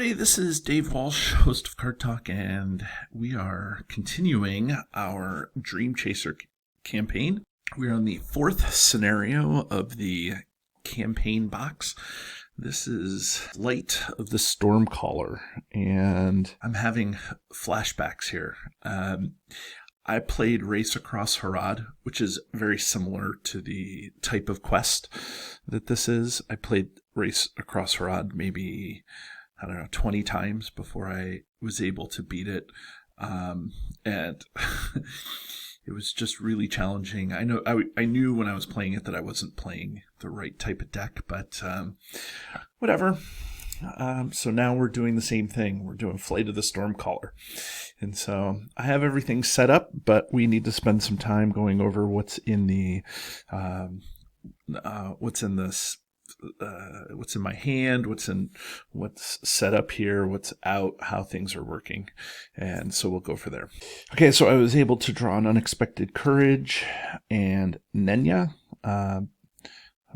Hi, this is Dave Walsh, host of Card Talk, and we are continuing our Dream Chaser campaign. We're on the fourth scenario of the campaign box. This is Light of the Stormcaller, and I'm having flashbacks here. I played Race Across Harad, which is very similar to the type of quest that this is. I played Race Across Harad maybe 20 times before I was able to beat it. And it was just really challenging. I knew when I was playing it that I wasn't playing the right type of deck, but whatever. So now we're doing the same thing. We're doing Flight of the Stormcaller. And so I have everything set up, but we need to spend some time going over what's in the what's in my hand, what's set up here, what's out, how things are working. And so we'll go for there. Okay, so I was able to draw an Unexpected Courage and Nenya. I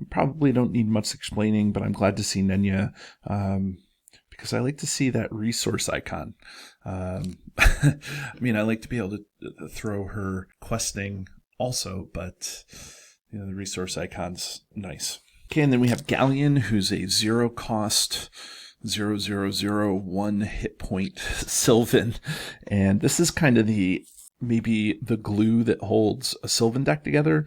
probably don't need much explaining, but I'm glad to see Nenya because I like to see that resource icon. I mean, I like to be able to throw her questing also, but the resource icon's nice. Okay, and then we have Galleon, who's a 0 cost, 0/0/0/1 hit point Sylvan. And this is kind of maybe the glue that holds a Sylvan deck together.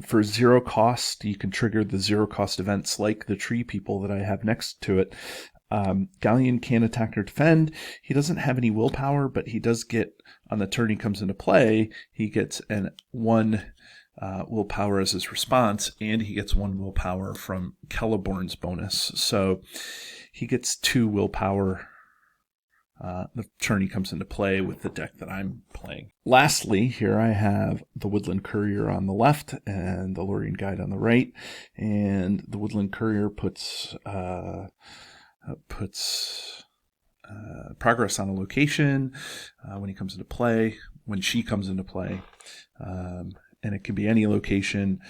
For 0 cost, you can trigger the 0 cost events like the Tree People that I have next to it. Galleon can attack or defend. He doesn't have any willpower, but he does get, on the turn he comes into play, he gets one willpower as his response, and he gets 1 willpower from Celeborn's bonus. So he gets 2 willpower the turn he comes into play with the deck that I'm playing. Lastly, here I have the Woodland Courier on the left and the Lorien Guide on the right. And the Woodland Courier puts progress on a location when he comes into play, when she comes into play. And it can be any location.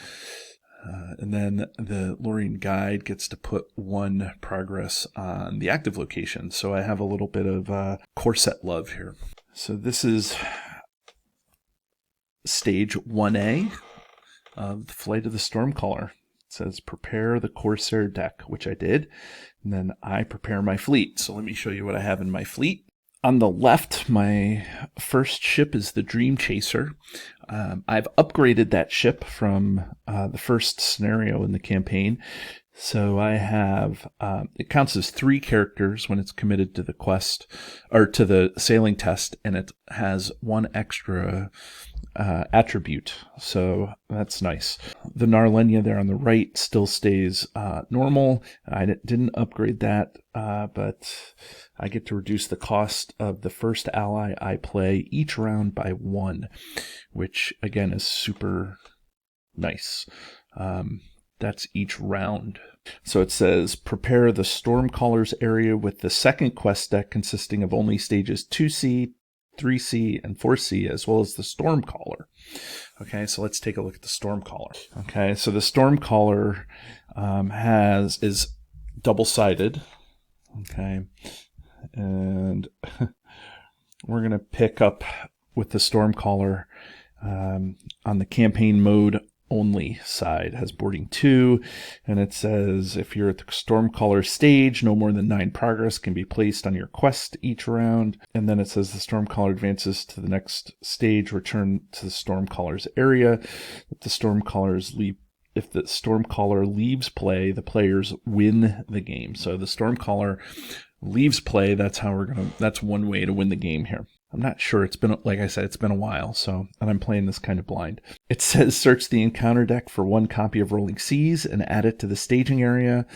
And then the Lorien Guide gets to put 1 progress on the active location. So I have a little bit of core set love here. So this is stage 1A of the Flight of the Stormcaller. It says prepare the Corsair deck, which I did. And then I prepare my fleet. So let me show you what I have in my fleet. On the left, my first ship is the Dream Chaser. I've upgraded that ship from the first scenario in the campaign. So I have, it counts as 3 characters when it's committed to the quest, or to the sailing test, and it has 1 extra attribute. So that's nice. The Narlenia there on the right still stays normal. I didn't upgrade that, but I get to reduce the cost of the first ally I play each round by 1, which again is super nice. That's each round. So it says prepare the Stormcaller's area with the second quest deck consisting of only stages 2C, 3C, and 4C, as well as the Stormcaller. Okay, so let's take a look at the Stormcaller. Okay, so the Stormcaller is double-sided. Okay, and we're going to pick up with the Stormcaller on the campaign mode only side. It has boarding 2, and it says if you're at the Stormcaller stage, no more than 9 progress can be placed on your quest each round. And then it says the Stormcaller advances to the next stage, return to the Stormcaller's area. If the Stormcaller leaves play, the players win the game. So the Stormcaller leaves play. That's one way to win the game here. I'm not sure. It's been, like I said, it's been a while, and I'm playing this kind of blind. It says search the encounter deck for 1 copy of Rolling Seas and add it to the staging area.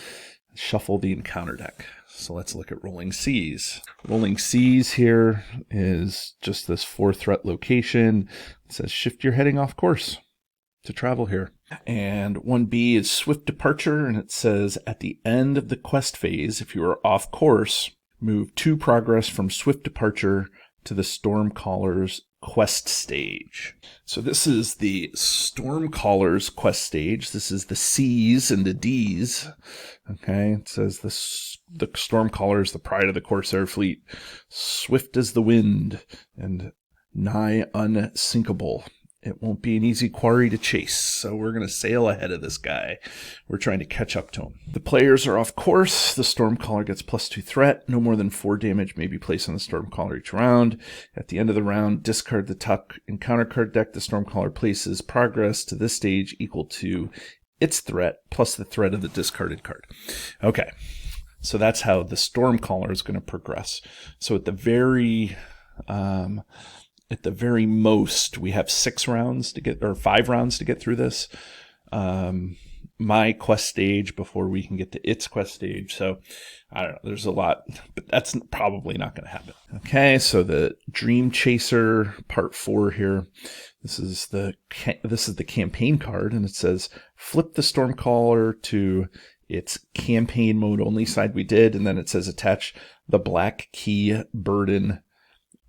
Shuffle the encounter deck. So let's look at Rolling Seas. Rolling Seas here is just this 4-threat location. It says shift your heading off course to travel here. And 1B is Swift Departure, and it says at the end of the quest phase, if you are off course, move 2 progress from Swift Departure to the Stormcaller's quest stage. So this is the Stormcaller's quest stage. This is the C's and the D's. Okay, it says the Stormcaller is the pride of the Corsair fleet, swift as the wind and nigh unsinkable. It won't be an easy quarry to chase, so we're going to sail ahead of this guy. We're trying to catch up to him. The players are off course. The Stormcaller gets +2 threat. No more than 4 damage may be placed on the Stormcaller each round. At the end of the round, discard the top encounter card deck. The Stormcaller places progress to this stage equal to its threat plus the threat of the discarded card. Okay, so that's how the Stormcaller is going to progress. So at the very most, we have 6 rounds to get, or 5 rounds to get through this. My quest stage before we can get to its quest stage. So I don't know, there's a lot, but that's probably not going to happen. Okay, so the Dream Chaser part 4 here. This is the campaign card, and it says flip the Stormcaller to its campaign mode only side we did, and then it says attach the Black Key burden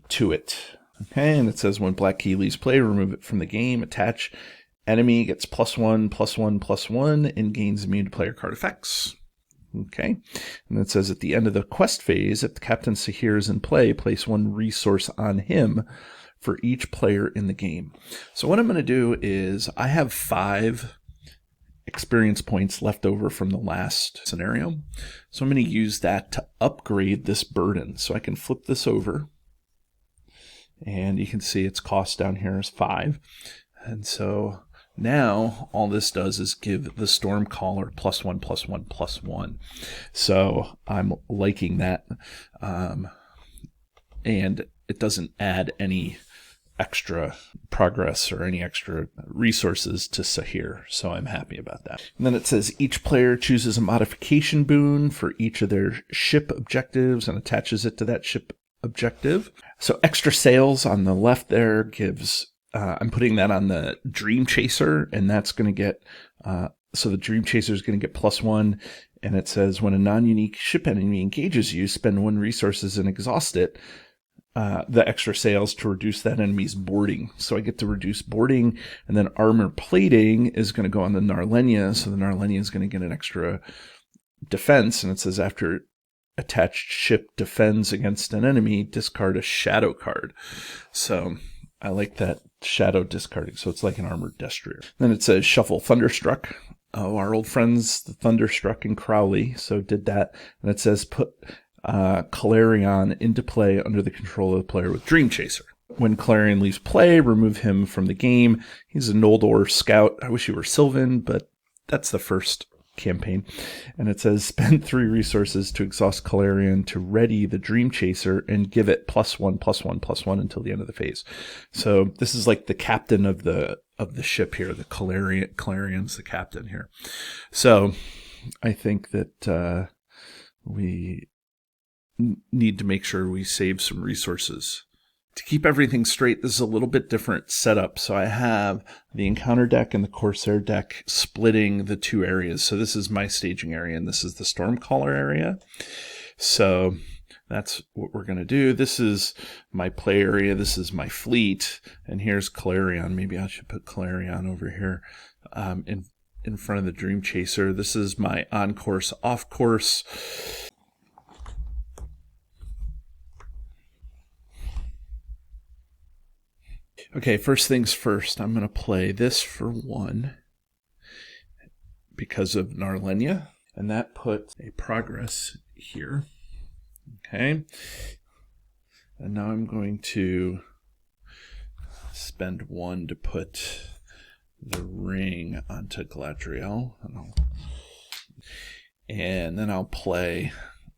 to it. Okay, and it says when Black Key leaves play, remove it from the game, attach enemy, gets +1/+1/+1, and gains immune to player card effects. Okay, and it says at the end of the quest phase, if the Captain Sahir is in play, place 1 resource on him for each player in the game. So what I'm going to do is, I have 5 experience points left over from the last scenario. So I'm going to use that to upgrade this burden. So I can flip this over, and you can see its cost down here is 5. And so now all this does is give the Stormcaller +1/+1/+1. So I'm liking that. And it doesn't add any extra progress or any extra resources to Sahir, so I'm happy about that. And then it says each player chooses a modification boon for each of their ship objectives and attaches it to that ship objective. So extra sails on the left there gives, I'm putting that on the Dream Chaser, and that's going to get, so the Dream Chaser is going to get +1, and it says when a non-unique ship enemy engages you, spend 1 resources and exhaust it, the extra sails to reduce that enemy's boarding. So I get to reduce boarding, and then armor plating is going to go on the Narlenia, so the Narlenia is going to get an extra defense, and it says after attached ship defends against an enemy, discard a shadow card. So I like that shadow discarding, so it's like an armored destrier. Then it says shuffle Thunderstruck. Oh, our old friends, the Thunderstruck and Crowley, so did that. And it says put Calarion into play under the control of the player with Dream Chaser. When Calarion leaves play, remove him from the game. He's a Noldor scout. I wish he were Sylvan, but that's the first campaign. And it says spend 3 resources to exhaust Calarion to ready the Dream Chaser and give it +1/+1/+1 until the end of the phase. So this is like the captain of the ship here. The Calarion's the captain here. So I think that we need to make sure we save some resources. To keep everything straight, this is a little bit different setup. So I have the Encounter deck and the Corsair deck splitting the 2 areas. So this is my staging area, and this is the Stormcaller area. So that's what we're going to do. This is my play area. This is my fleet. And here's Calarion. Maybe I should put Calarion over here in front of the Dream Chaser. This is my on-course, off-course. Okay, first things first, I'm going to play this for 1 because of Narlenia, and that puts a progress here. Okay, and now I'm going to spend 1 to put the ring onto Galadriel, and then I'll play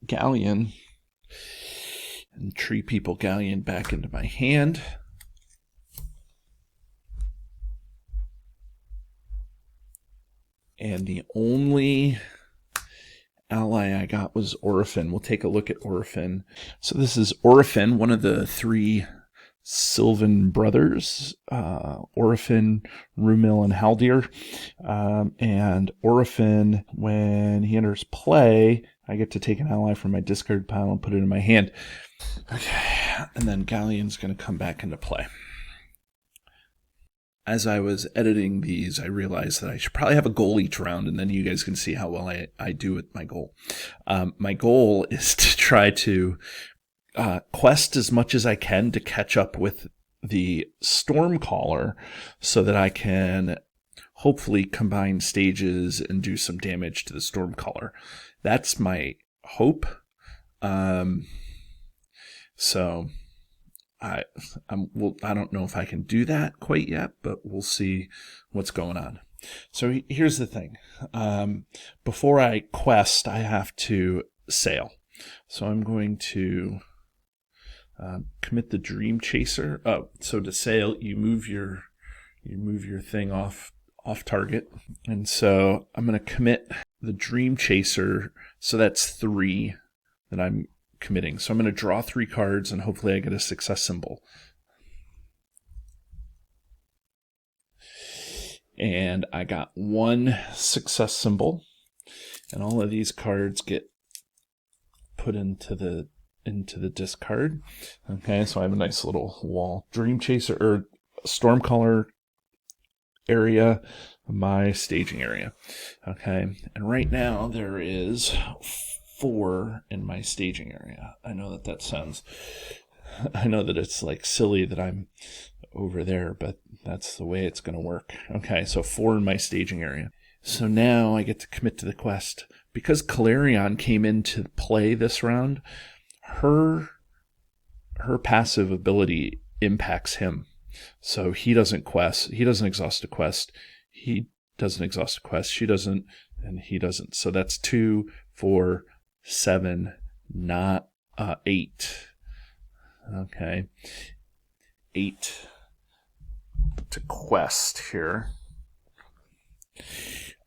Galleon and Tree People Galleon back into my hand. And the only ally I got was Orphan. We'll take a look at Orphan. So this is Orphan, one of the 3 Sylvan brothers, Orphan, Rumil, and Haldir. And Orphan, when he enters play, I get to take an ally from my discard pile and put it in my hand. Okay, and then Galleon's going to come back into play. As I was editing these, I realized that I should probably have a goal each round, and then you guys can see how well I do with my goal. My goal is to try to quest as much as I can to catch up with the Stormcaller so that I can hopefully combine stages and do some damage to the Stormcaller. That's my hope. So I don't know if I can do that quite yet, but we'll see what's going on. So here's the thing. Before I quest, I have to sail. So I'm going to commit the Dream Chaser. So to sail, you move your thing off target, and so I'm going to commit the Dream Chaser. So that's 3 that I'm committing. So I'm going to draw 3 cards, and hopefully I get a success symbol. And I got 1 success symbol, and all of these cards get put into the discard. Okay, so I have a nice little wall. Dream Chaser or Stormcaller area, my staging area. Okay, and right now there is 4 in my staging area. I know that it's like silly that I'm over there, but that's the way it's going to work. Okay, so 4 in my staging area. So now I get to commit to the quest. Because Calarion came into play this round, her passive ability impacts him. So he doesn't quest. He doesn't exhaust a quest. He doesn't exhaust a quest. She doesn't, and he doesn't. So that's 2, 4, 7, not 8. Okay, 8 to quest here,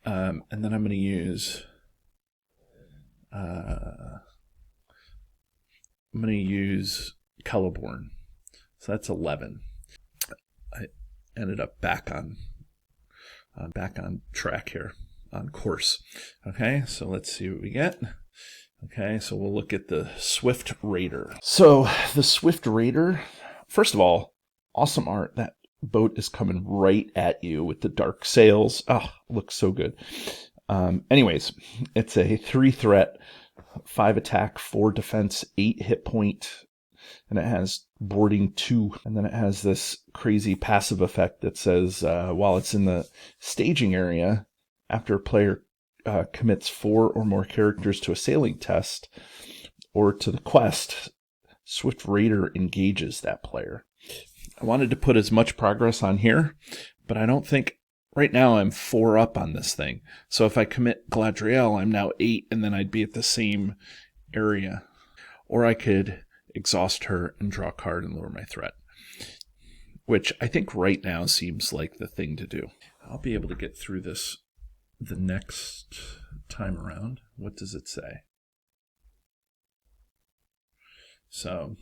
and then I'm going to use. I'm going to use Celeborn. So that's 11. I ended up back on track here, on course. Okay, so let's see what we get. Okay, so we'll look at the Swift Raider. So the Swift Raider, first of all, awesome art. That boat is coming right at you with the dark sails. Oh, looks so good. Anyways, it's a 3 threat, 5 attack, 4 defense, 8 hit point, and it has boarding 2. And then it has this crazy passive effect that says while it's in the staging area, after a player commits 4 or more characters to a sailing test or to the quest, Swift Raider engages that player. I wanted to put as much progress on here, but I don't think. Right now I'm 4 up on this thing. So if I commit Galadriel, I'm now 8, and then I'd be at the same area. Or I could exhaust her and draw a card and lower my threat, which I think right now seems like the thing to do. I'll be able to get through this the next time around. What does it say? So,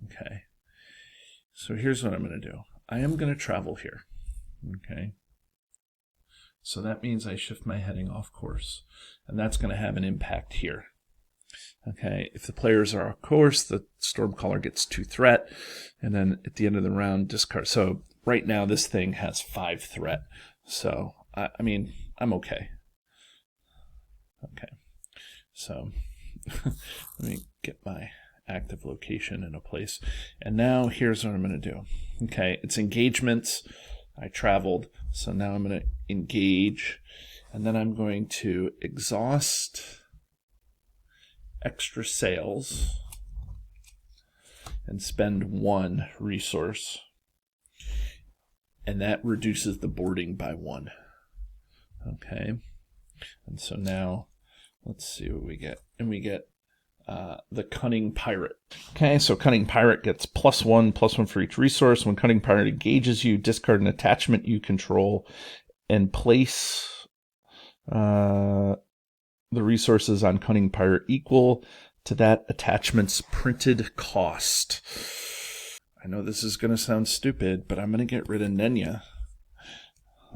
okay. So here's what I'm going to do. I am going to travel here. Okay. So that means I shift my heading off course. And that's going to have an impact here. Okay. If the players are off course, the Stormcaller gets 2 threat. And then at the end of the round, discard. So right now this thing has 5 threat. So, I mean, I'm okay. Okay. So let me get my active location in a place. And now here's what I'm going to do. Okay, it's engagements. I traveled, so now I'm going to engage, and then I'm going to exhaust extra sails and spend 1 resource, and that reduces the boarding by 1. Okay, and so now let's see what we get. And we get the Cunning Pirate. Okay, so Cunning Pirate gets +1 for each resource. When Cunning Pirate engages you, discard an attachment you control and place the resources on Cunning Pirate equal to that attachment's printed cost. I know this is going to sound stupid, but I'm going to get rid of Nenya.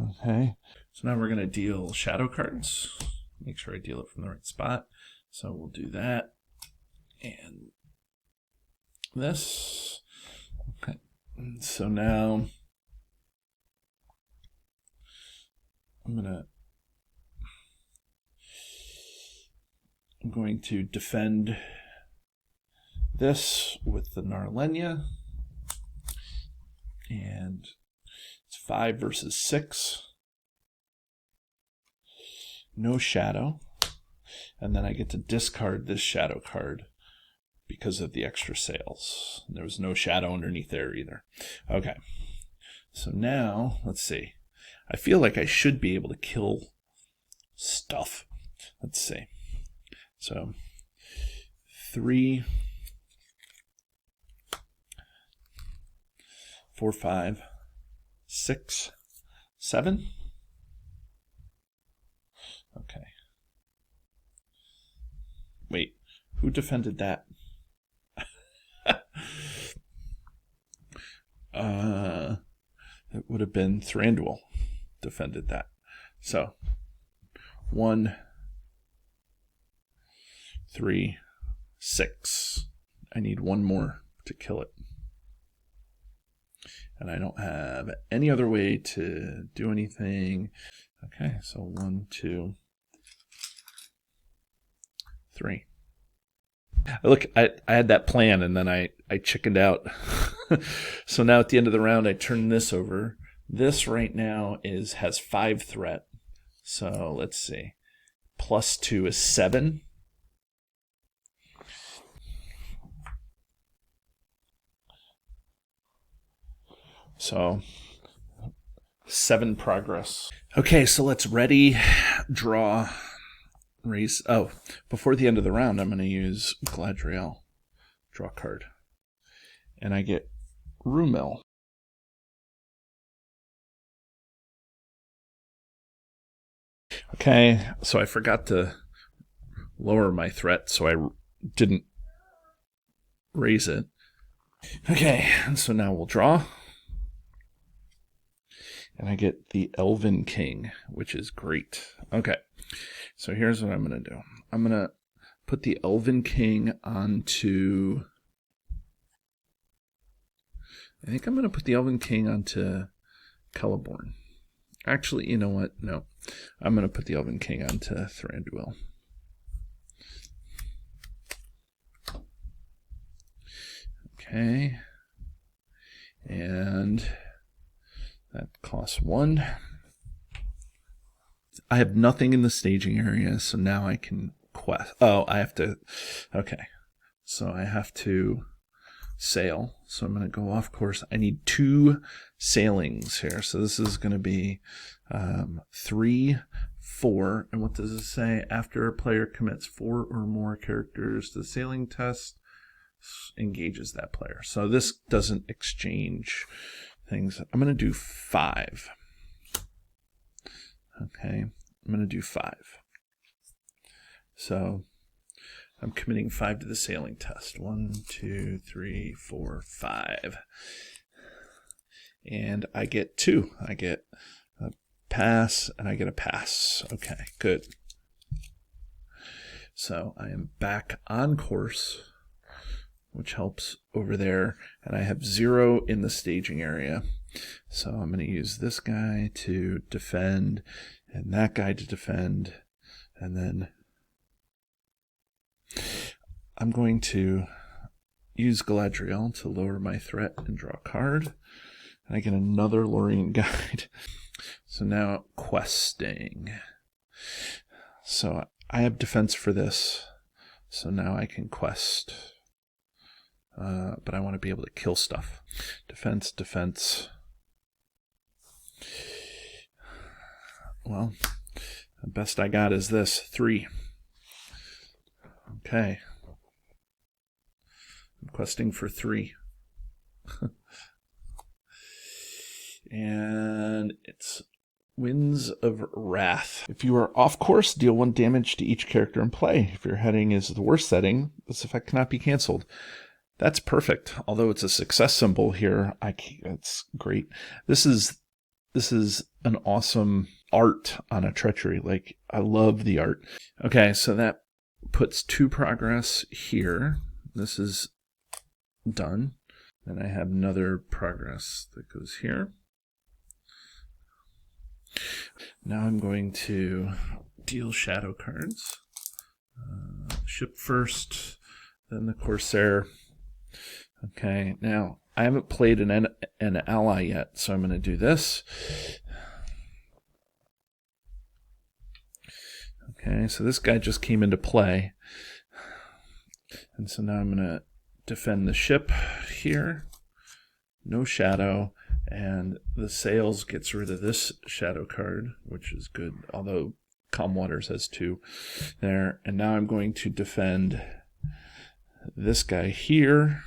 Okay, so now we're going to deal shadow cards. Make sure I deal it from the right spot. So we'll do that. And this. Okay. So now I'm going to defend this with the Narlenia. And it's 5 versus 6. No shadow. And then I get to discard this shadow card because of the extra sails. There was no shadow underneath there either. Okay. So now, let's see. I feel like I should be able to kill stuff. Let's see. So 3, 4, 5, 6, 7. Okay. Wait, who defended that? It would have been Thranduil defended that. So 1, 3, 6. I need one more to kill it. And I don't have any other way to do anything. Okay, so 1, 2, 3. Look, I had that plan and then I chickened out. So now at the end of the round, I turn this over. This right now has 5 threat. So let's see. +2 is 7. So 7 progress. Okay, so let's ready, draw, raise. Oh, before the end of the round, I'm going to use Galadriel. Draw card. And I get Rumil. Okay, so I forgot to lower my threat, so I didn't raise it. Okay, and so now we'll draw. And I get the Elven King, which is great. Okay, so here's what I'm going to do. I'm going to put the Elven King onto... I think I'm going to put the Elven King onto Celeborn. Actually, you know what? No. I'm going to put the Elven King onto Thranduil. Okay. And that costs 1. I have nothing in the staging area, so now I can quest. Oh, I have to... Okay. So I have to sail. So I'm going to go off course. I need 2 sailings here. So this is going to be 3, 4. And what does it say? After a player commits 4 or more characters to the sailing test, engages that player. So this doesn't exchange things. I'm going to do 5. Okay. I'm going to do 5. So I'm committing 5 to the sailing test. 1, 2, 3, 4, 5. And I get 2. I get a pass and I get a pass. Okay, good. So I am back on course, which helps over there. And I have 0 in the staging area. So I'm going to use this guy to defend and that guy to defend. And then I'm going to use Galadriel to lower my threat and draw a card. And I get another Lorien guide. So now questing. So I have defense for this. So now I can quest. But I want to be able to kill stuff. Defense, defense. Well, the best I got is this. 3. Okay. I'm questing for 3. And it's Winds of Wrath. If you are off course, deal 1 damage to each character in play. If your heading is the worst setting, this effect cannot be canceled. That's perfect. Although it's a success symbol here, it's great. This is an awesome art on a treachery. Like, I love the art. Okay, so that puts 2 progress here. this is done. Then I have another progress that goes here. Now I'm going to deal shadow cards. Ship first, then the Corsair. Okay, now I haven't played an ally yet, so I'm going to do this. Okay, so this guy just came into play. And so now I'm going to defend the ship here. No shadow. And the sails gets rid of this shadow card, which is good. Although Calm Waters has 2 there. And now I'm going to defend this guy here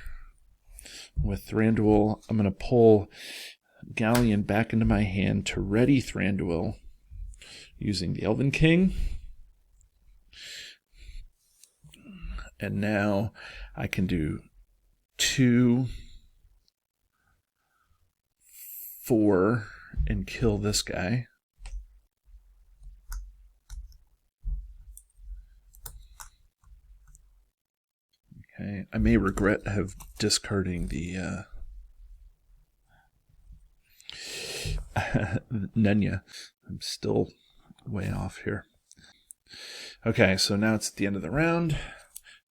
with Thranduil. I'm going to pull Galleon back into my hand to ready Thranduil using the Elven King. And now I can do 2, 4 and kill this guy. Okay, I may regret discarding the Nenya. I'm still way off here. Okay, so now it's at the end of the round.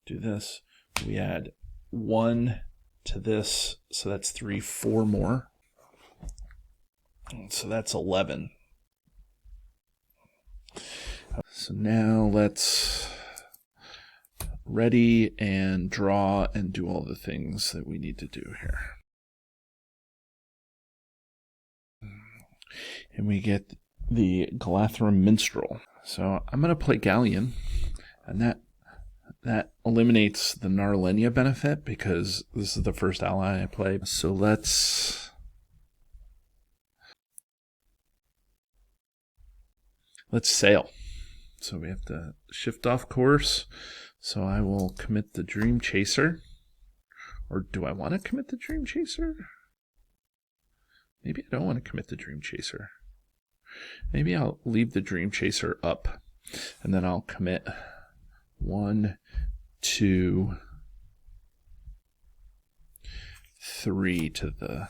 Do this. We add 1 to this, so that's 3, 4 more. So that's 11. So now let's ready and draw and do all the things that we need to do here. And we get the Galathram Minstrel. So I'm going to play Galleon, and that eliminates the Narlenia benefit because this is the first ally I played. So let's sail. So we have to shift off course. So I will commit the Dream Chaser. Or do I want to commit the Dream Chaser? Maybe I don't want to commit the Dream Chaser. Maybe I'll leave the Dream Chaser up, and then I'll commit 1, 2, 3 to the...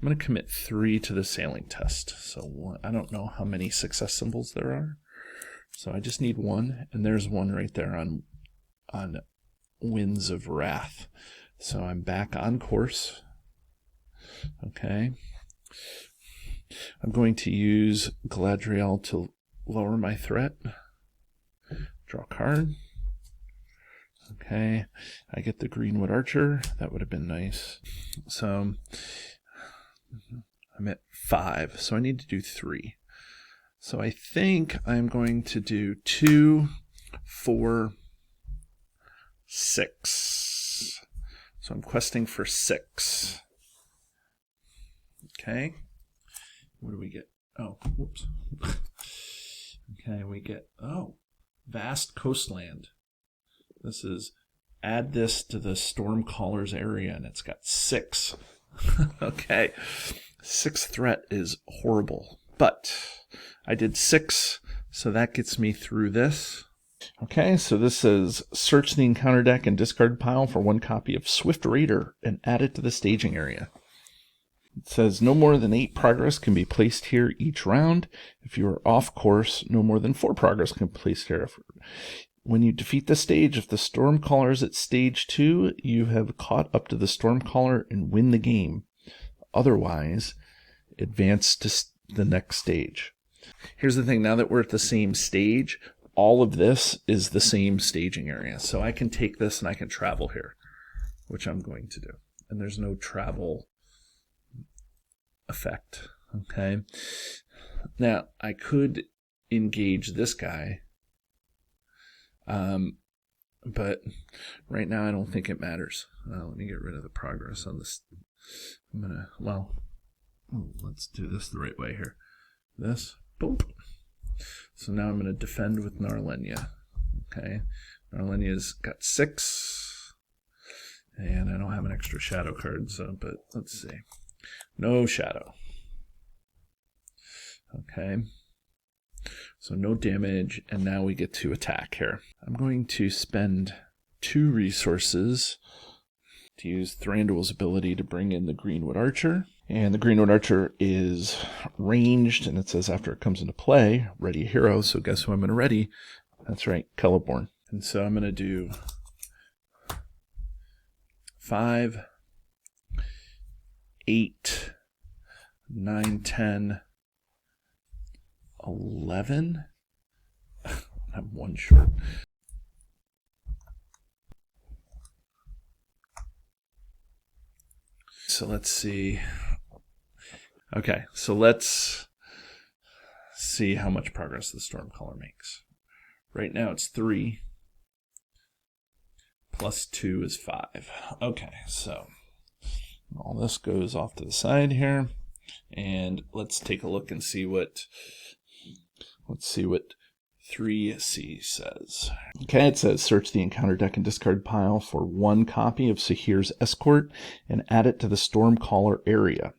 I'm going to commit 3 to the sailing test. So I don't know how many success symbols there are. So I just need 1, and there's 1 right there on Winds of Wrath. So I'm back on course. Okay. I'm going to use Galadriel to lower my threat. Draw a card. Okay. I get the Greenwood Archer. That would have been nice. So I'm at 5. So I need to do 3. So I think I'm going to do 2, 4, 6. So I'm questing for 6. Okay. What do we get? Oh, whoops. Okay, we get, Vast Coastland. This is, add this to the Stormcaller's area, and it's got 6. Okay. 6 threat is horrible. But I did 6, so that gets me through this. Okay, so this says, search the encounter deck and discard pile for 1 copy of Swift Raider and add it to the staging area. It says no more than 8 progress can be placed here each round. If you are off course, no more than 4 progress can be placed here. When you defeat the stage, if the Stormcaller is at stage 2, you have caught up to the Stormcaller and win the game. Otherwise, advance to the next stage. Here's the thing, now that we're at the same stage, all of this is the same staging area. So I can take this and I can travel here, which I'm going to do. And there's no travel effect. Okay. Now I could engage this guy, but right now I don't think it matters. Let me get rid of the progress on this. I'm gonna, let's do this the right way here. This, boom. So now I'm gonna defend with Narlenia. Okay, Narlenia's got 6, and I don't have an extra shadow card, so, but let's see. No shadow. Okay. So no damage, and now we get to attack here. I'm going to spend 2 resources to use Thranduil's ability to bring in the Greenwood Archer. And the Greenwood Archer is ranged, and it says after it comes into play, ready a hero. So guess who I'm going to ready? That's right, Celeborn. And so I'm going to do 5, 8, 9, 10, 11. I'm 1 short. So let's see. Okay, so let's see how much progress the Stormcaller makes. Right now it's 3. Plus 2 is 5. Okay, so all this goes off to the side here. And let's take a look and see what 3C says. Okay, it says search the encounter deck and discard pile for 1 copy of Sahir's Escort and add it to the Stormcaller area.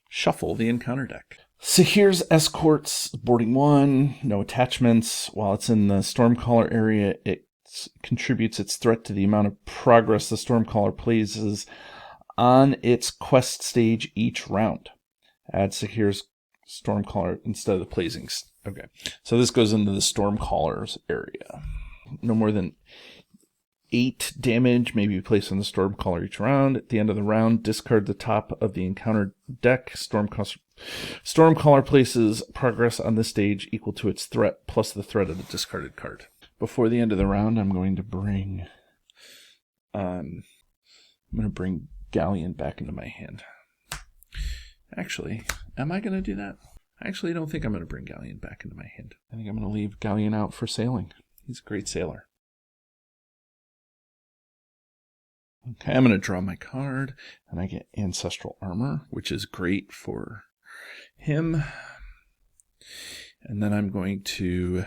Shuffle the encounter deck. Sahir's Escort's boarding 1, no attachments. While it's in the Stormcaller area, it contributes its threat to the amount of progress the Stormcaller places on its quest stage each round. Add Sahir's Stormcaller instead of the placing. Okay, so this goes into the Stormcaller's area. No more than 8 damage may be placed on the Stormcaller each round. At the end of the round, discard the top of the encounter deck. Stormcaller places progress on this stage equal to its threat plus the threat of the discarded card. Before the end of the round, I'm going to bring Galleon back into my hand. Actually, am I going to do that? I actually don't think I'm going to bring Galleon back into my hand. I think I'm going to leave Galleon out for sailing. He's a great sailor. Okay, I'm going to draw my card, and I get Ancestral Armor, which is great for him. And then I'm going to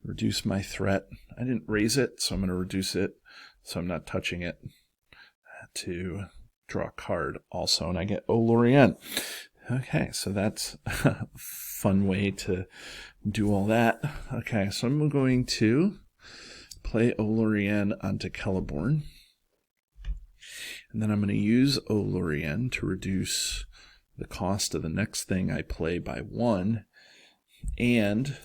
reduce my threat. I didn't raise it, so I'm going to reduce it, so I'm not touching it, to draw a card also, and I get Olorien. Okay, so that's a fun way to do all that. Okay, so I'm going to play Olorien onto Celeborn. And then I'm going to use Olorien to reduce the cost of the next thing I play by 1. And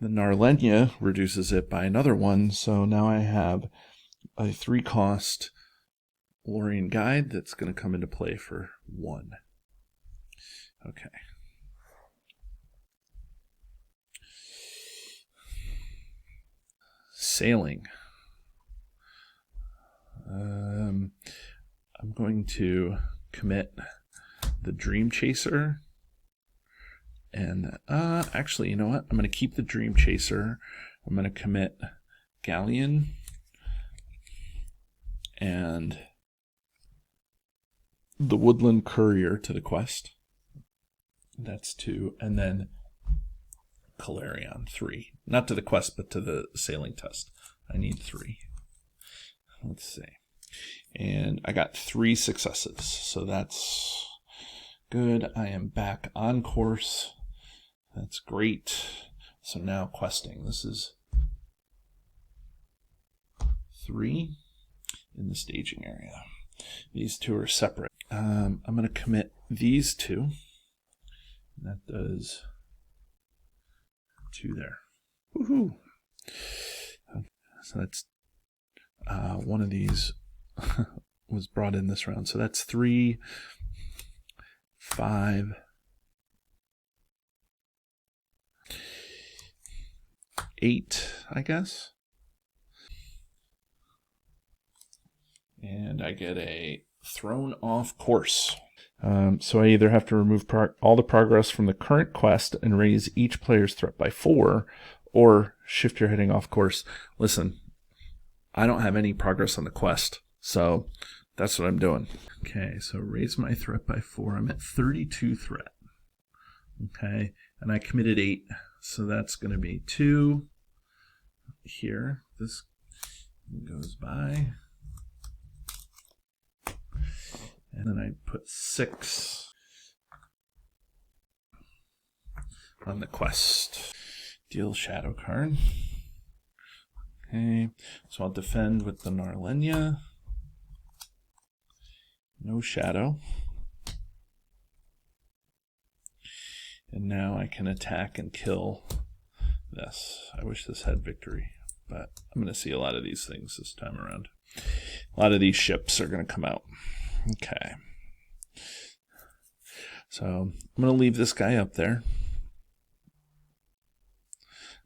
the Narlenia reduces it by another 1. So now I have a 3-cost Olorien Guide that's going to come into play for 1. Okay. Sailing. I'm going to commit the Dream Chaser. And actually, you know what? I'm going to keep the Dream Chaser. I'm going to commit Galleon and the Woodland Courier to the quest. That's 2. And then Calarion, 3. Not to the quest, but to the sailing test. I need 3. Let's see. And I got 3 successes, so that's good. I am back on course. That's great. So now questing. This is 3 in the staging area. These 2 are separate. I'm going to commit these 2. That does 2 there. Woohoo! So that's one of these was brought in this round. So that's 3, 5, 8, I guess. And I get a thrown off course. So I either have to remove all the progress from the current quest and raise each player's threat by 4, or shift your heading off course. Listen, I don't have any progress on the quest, so that's what I'm doing. Okay, so raise my threat by 4. I'm at 32 threat. Okay, and I committed 8, so that's going to be 2 here. This goes by. And then I put 6 on the quest. Deal shadow card. Okay, so I'll defend with the Narlenia. No shadow. And now I can attack and kill this. I wish this had victory, but I'm going to see a lot of these things this time around. A lot of these ships are going to come out. Okay. So I'm going to leave this guy up there.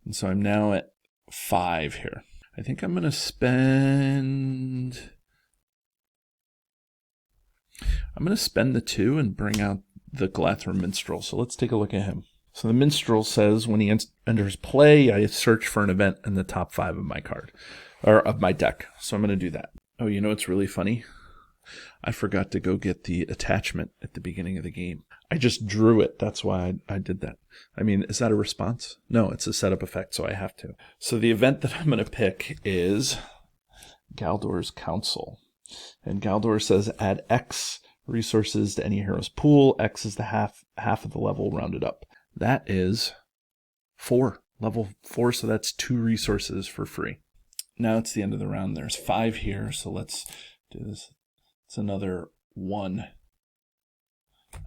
And so I'm now at 5 here. I think I'm going to spend... the 2 and bring out the Galathra Minstrel. So let's take a look at him. So the Minstrel says when he enters play, I search for an event in the top 5 of my card, or of my deck. So I'm going to do that. Oh, you know what's really funny? I forgot to go get the attachment at the beginning of the game. I just drew it. That's why I did that. I mean, is that a response? No, it's a setup effect, so I have to. So the event that I'm going to pick is Galdor's Council. And Galdor says add X resources to any hero's pool. X is the half of the level rounded up. That is 4. Level 4, so that's 2 resources for free. Now it's the end of the round. There's 5 here, so let's do this. It's another 1.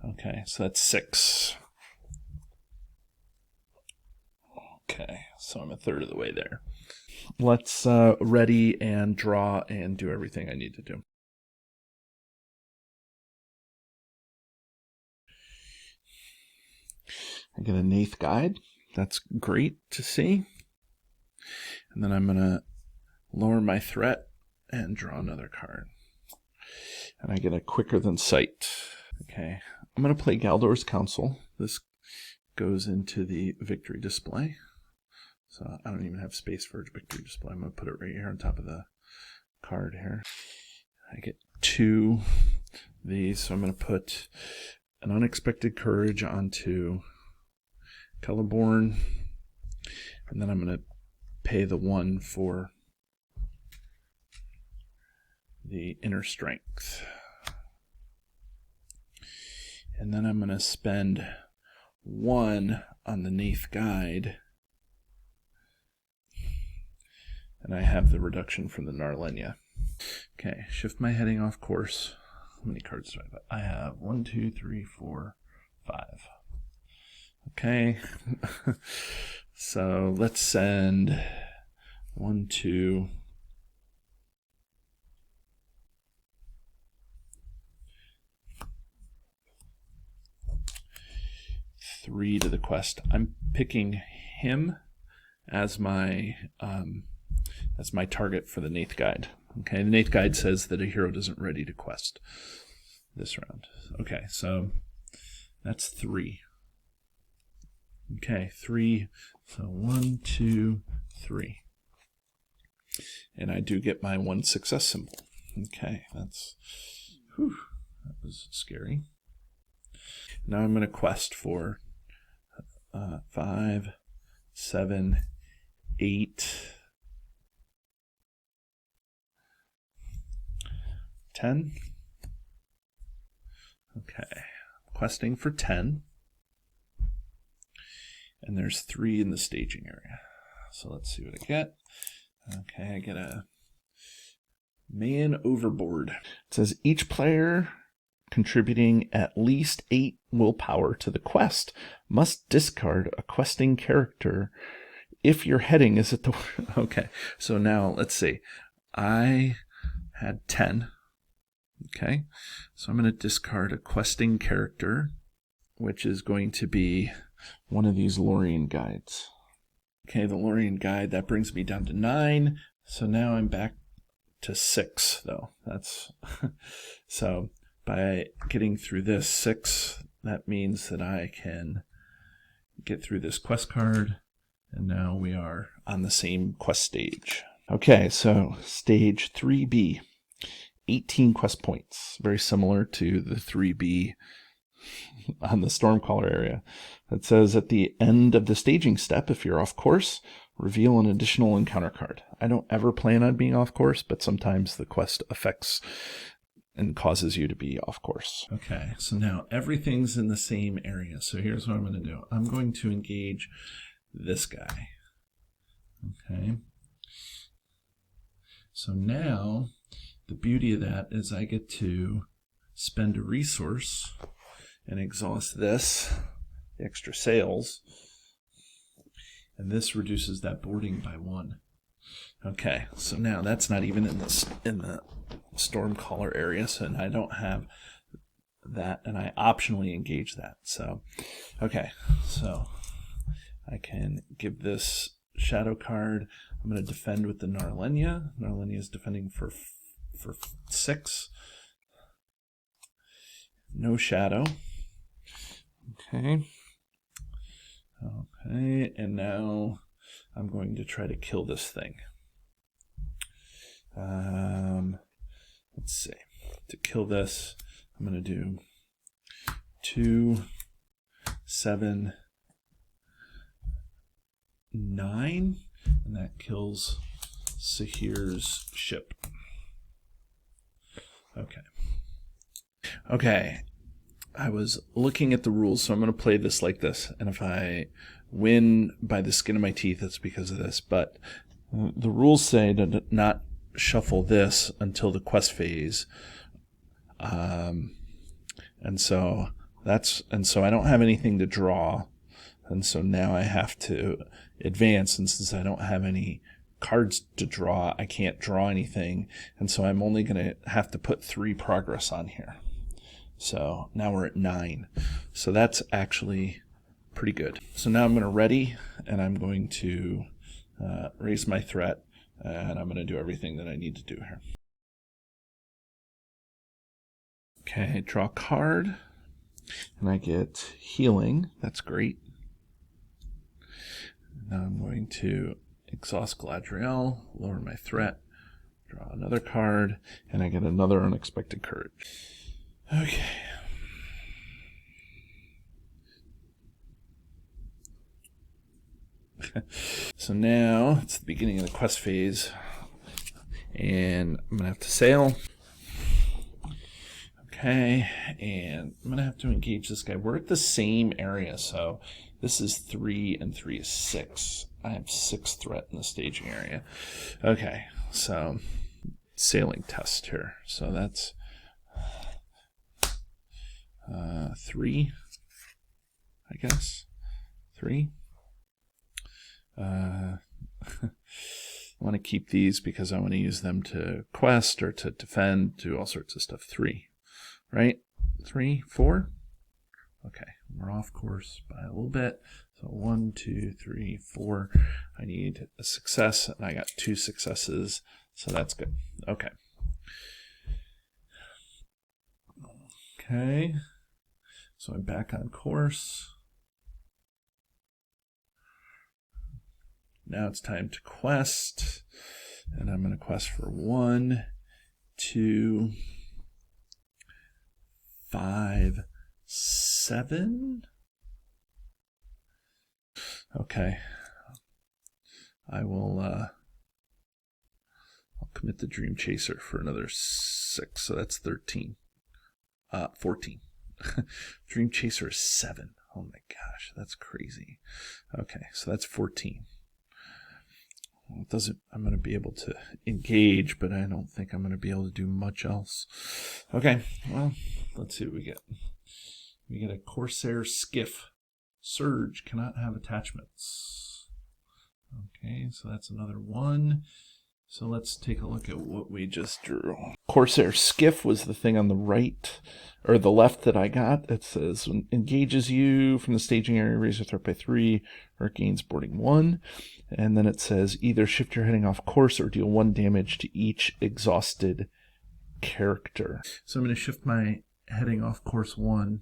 Okay, so that's 6. Okay, so I'm a third of the way there. Let's ready and draw and do everything I need to do. I get a Nath Guide. That's great to see. And then I'm going to lower my threat and draw another card. And I get a Quicker Than Sight. Okay, I'm going to play Galdor's Council. This goes into the victory display. So I don't even have space for a victory display. I'm going to put it right here on top of the card here. I get 2 of these, so I'm going to put an Unexpected Courage onto Colorborn, and then I'm going to pay the 1 for the Inner Strength. And then I'm going to spend 1 on the Nath Guide, and I have the reduction from the Narlenia. Okay, shift my heading off course. How many cards do I have? I have 1, 2, 3, 4, 5. Okay, so let's send 1, 2, 3 to the quest. I'm picking him as my target for the Nath Guide. Okay, the Nath Guide says that a hero isn't ready to quest this round. Okay, so that's 3. Okay, 3. So 1, 2, 3. And I do get my 1 success symbol. Okay, that was scary. Now I'm going to quest for 5, 7, 8, 10. Okay, questing for 10. And there's 3 in the staging area. So let's see what I get. Okay, I get a Man Overboard. It says each player contributing at least 8 willpower to the quest must discard a questing character if your heading is at the... Okay, so now let's see. I had 10. Okay, so I'm going to discard a questing character, which is going to be one of these Lorien Guides. Okay, the Lorien Guide, that brings me down to 9. So now I'm back to 6, though. That's so by getting through this 6, that means that I can get through this quest card, and now we are on the same quest stage. Okay, so stage 3B, 18 quest points, very similar to the 3B on the Stormcaller area. It says at the end of the staging step, if you're off course, reveal an additional encounter card. I don't ever plan on being off course, but sometimes the quest affects and causes you to be off course. Okay, so now everything's in the same area. So here's what I'm going to do. I'm going to engage this guy. Okay. So now the beauty of that is I get to spend a resource and exhaust this, the extra sails, and this reduces that boarding by 1. Okay, so now that's not even in the Stormcaller area, so I don't have that, and I optionally engage that. So, okay, so I can give this shadow card. I'm going to defend with the Narlenia. Narlenia is defending for 6. No shadow. Okay. Okay, and now I'm going to try to kill this thing. Let's see. To kill this, I'm going to do 2, 7, 9, and that kills Sahir's ship. Okay. Okay. I was looking at the rules, so I'm going to play this like this. And if I win by the skin of my teeth, it's because of this. But the rules say to not shuffle this until the quest phase. And so I don't have anything to draw. And so now I have to advance. And since I don't have any cards to draw, I can't draw anything. And so I'm only going to have to put 3 progress on here. So now we're at 9. So that's actually pretty good. So now I'm going to ready, and I'm going to raise my threat, and I'm going to do everything that I need to do here. Okay, draw a card, and I get healing. That's great. Now I'm going to exhaust Galadriel, lower my threat, draw another card, and I get another unexpected courage. Okay. So now it's the beginning of the quest phase, and I'm gonna have to sail. Okay, and I'm gonna have to engage this guy. We're at the same area, so this is 3 and 3 is 6. I have 6 threat in the staging area. Okay, so sailing test here. So that's 3, I guess. 3. I want to keep these because I want to use them to quest or to defend, do all sorts of stuff. 3, right? 3, 4. Okay, we're off course by a little bit. So 1, 2, 3, 4. I need a success, and I got 2 successes, so that's good. Okay. Okay. So I'm back on course. Now it's time to quest, and I'm going to quest for 1, 2, 5, 7. Okay. I'll commit the Dream Chaser for another 6, so that's 13. 14. Dream Chaser is 7. Oh my gosh, that's crazy. Okay, so that's 14. Well, it doesn't. I'm going to be able to engage, but I don't think I'm going to be able to do much else. Okay, well, let's see what we get. We get a Corsair Skiff. Surge cannot have attachments. Okay, so that's another 1. So let's take a look at what we just drew. Corsair Skiff was the thing on the right, or the left that I got. It says, engages you from the staging area, raise your threat by 3, or gains boarding 1. And then it says, either shift your heading off course or deal 1 damage to each exhausted character. So I'm going to shift my heading off course 1.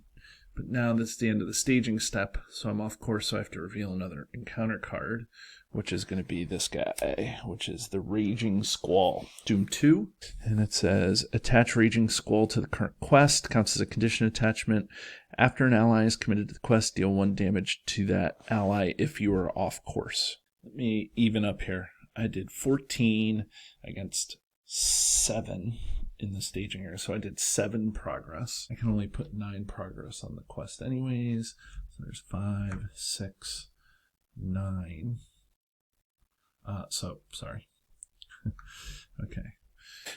But now this is the end of the staging step, so I'm off course, so I have to reveal another encounter card, which is going to be this guy, which is the Raging Squall. Doom 2, and it says, attach Raging Squall to the current quest, counts as a condition attachment. After an ally is committed to the quest, deal 1 damage to that ally if you are off course. Let me even up here. I did 14 against 7. In the staging area, so I did 7 progress. I can only put 9 progress on the quest anyways. So there's 5, 6, 9. Sorry. Okay,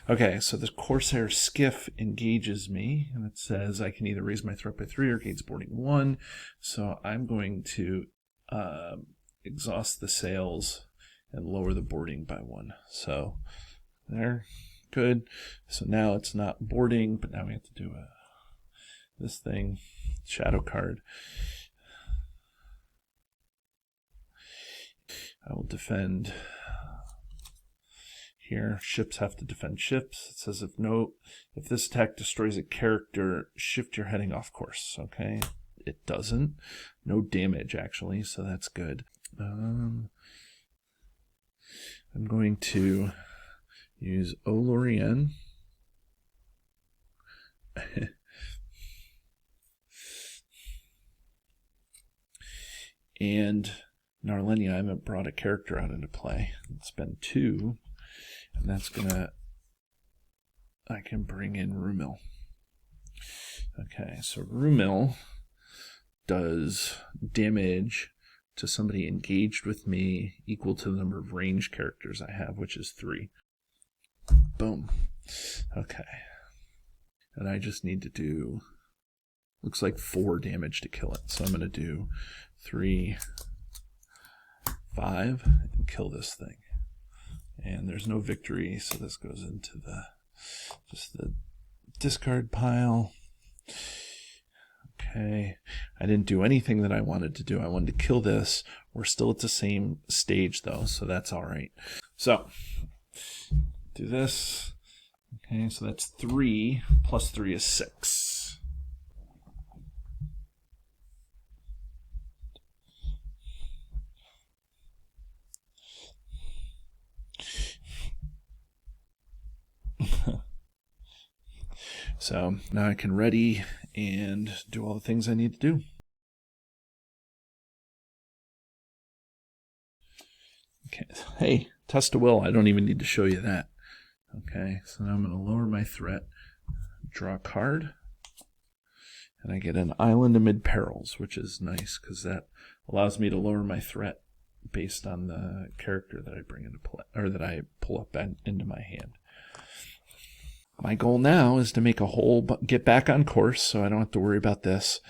Okay, so the Corsair skiff engages me, and it says I can either raise my threat by 3 or gains boarding 1. So I'm going to exhaust the sails and lower the boarding by 1. So there, good. So now it's not boarding, but now we have to do this thing, shadow card. I will defend here. Ships have to defend ships. It says if this attack destroys a character, shift your heading off course. Okay, it doesn't. No damage actually, so that's good. I'm going to use Olorien. And Narlenia, I haven't brought a character out into play. It's been 2, and that's gonna, I can bring in Rumil. Okay, so Rumil does damage to somebody engaged with me equal to the number of range characters I have, which is 3. Boom. Okay. And I just need to do, looks like 4 damage to kill it. So I'm going to do 3, 5, and kill this thing. And there's no victory, so this goes into just the discard pile. Okay, I didn't do anything that I wanted to do. I wanted to kill this. We're still at the same stage though, so that's all right. So, do this. Okay, so that's 3 plus 3 is 6. So now I can ready and do all the things I need to do. Okay, hey, test of will. I don't even need to show you that. Okay, so now I'm going to lower my threat, draw a card, and I get an island amid perils, which is nice because that allows me to lower my threat based on the character that I bring into play, or that I pull up into my hand. My goal now is to make a hole, get back on course so I don't have to worry about this.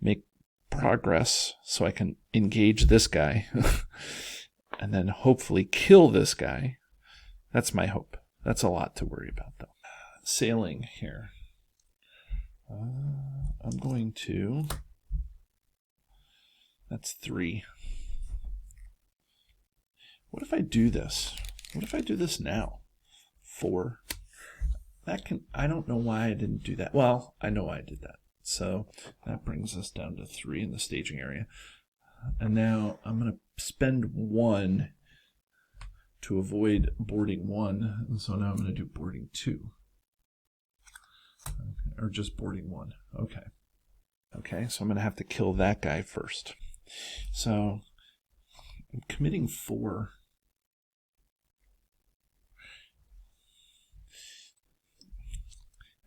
Make progress so I can engage this guy. And then hopefully kill this guy. That's my hope. That's a lot to worry about though. Sailing here. I'm going to... That's 3. What if I do this? What if I do this now? 4. That can, I don't know why I didn't do that. Well, I know why I did that. So that brings us down to 3 in the staging area. And now I'm going to spend 1 to avoid boarding 1. And so now I'm going to do boarding 2. Okay, or just boarding 1. Okay. Okay, so I'm going to have to kill that guy first. So I'm committing 4.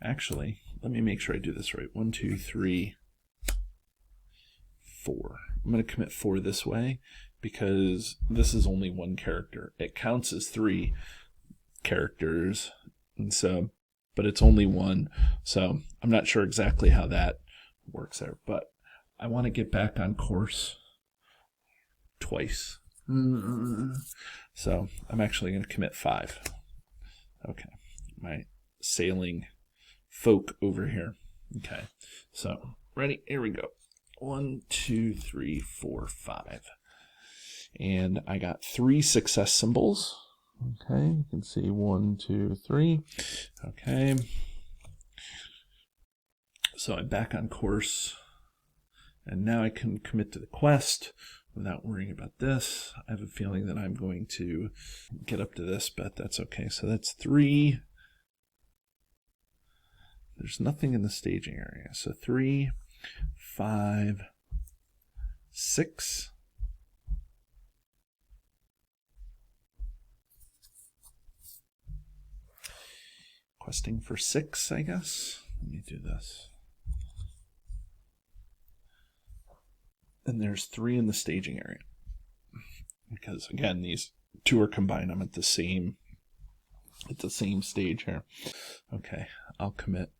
Actually, let me make sure I do this right. 1, 2, 3, 4. I'm going to commit 4 this way because this is only 1 character. It counts as 3 characters, and so, but it's only 1. So I'm not sure exactly how that works there, but I want to get back on course twice. So I'm actually going to commit 5. Okay, my sailing folk over here. Okay, so ready? Here we go. 1, 2, 3, 4, 5. And I got 3 success symbols. Okay, you can see 1, 2, 3. Okay. So I'm back on course. And now I can commit to the quest without worrying about this. I have a feeling that I'm going to get up to this, but that's okay. So that's 3. There's nothing in the staging area. So 3, 5, 6. Questing for 6, I guess. Let me do this. And there's 3 in the staging area. Because again, these 2 are combined. I'm at the same at the same stage here. Okay, I'll commit.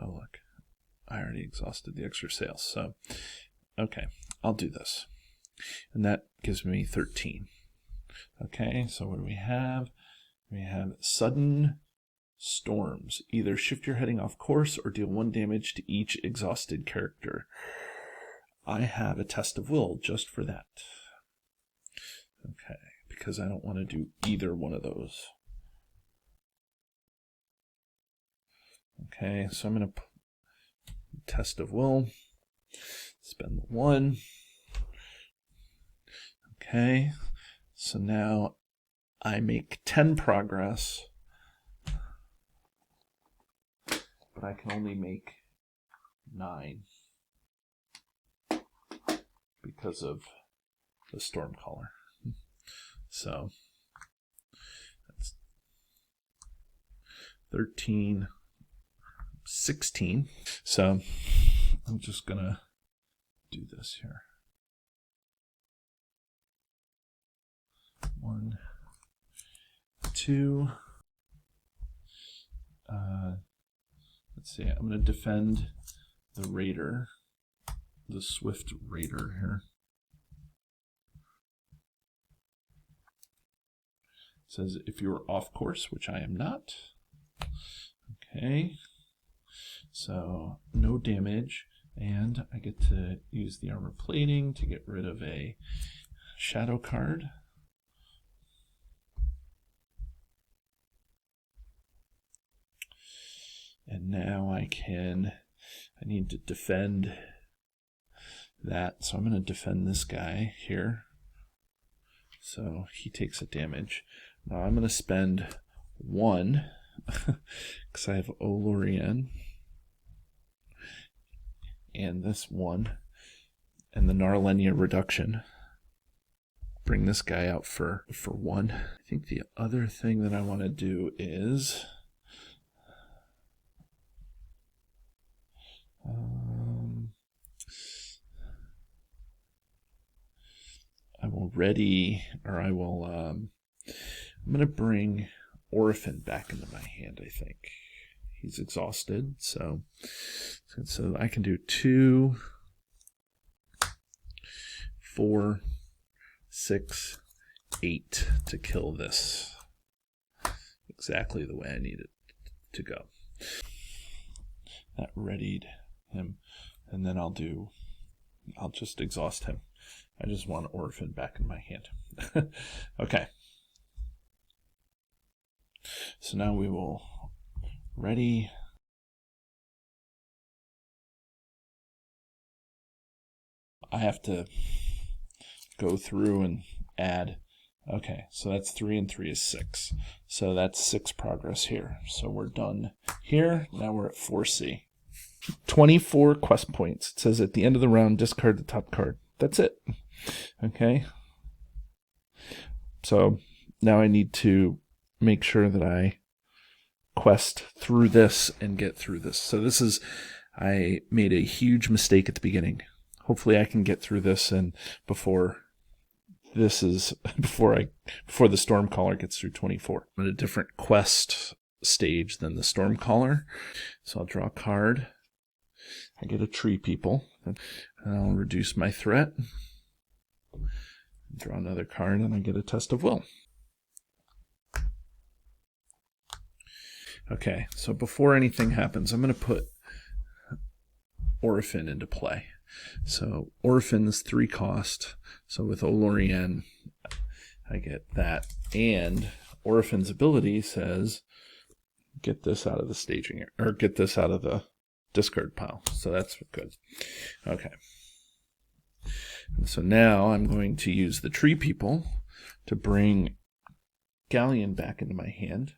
Oh, look, I already exhausted the extra sales. So, okay, I'll do this. And that gives me 13. Okay, so what do we have? We have sudden storms. Either shift your heading off course or deal 1 damage to each exhausted character. I have a test of will just for that. Okay, because I don't want to do either one of those. Okay, so I'm going to test of will, spend the 1. Okay, so now I make 10 progress, but I can only make 9 because of the Stormcaller. So that's 13, 16. So I'm just gonna do this here. 1, 2. Let's see. I'm gonna defend the Raider, the Swift Raider here. It says if you're off course, which I am not. Okay. So no damage, and I get to use the armor plating to get rid of a shadow card. And now I need to defend that, so I'm going to defend this guy here. So he takes a damage. Now I'm going to spend 1 because I have Olorien and this 1 and the Narlenia reduction. Bring this guy out for 1. I think the other thing that I want to do is I'm going to bring Orphan back into my hand, I think. He's exhausted, so I can do 2, 4, 6, 8 to kill this exactly the way I need it to go. That readied him, and then I'll just exhaust him. I just want Orphan back in my hand. Okay. So now we will ready. I have to go through and add. Okay, so that's 3 and 3 is 6. So that's 6 progress here. So we're done here. Now we're at 4C. 24 quest points. It says at the end of the round, discard the top card. That's it. Okay. So now I need to make sure that I quest through this and get through this. So I made a huge mistake at the beginning. Hopefully I can get through this and before the Stormcaller gets through 24. I'm at a different quest stage than the Stormcaller. So I'll draw a card. I get a Tree People. And I'll reduce my threat. Draw another card and I get a Test of Will. Okay, so before anything happens, I'm going to put Orphan into play. So Orphan's 3 cost. So with Olorien, I get that. And Orphan's ability says, get this out of the staging, or get this out of the discard pile. So that's good. Okay. And so now I'm going to use the Tree People to bring Galleon back into my hand.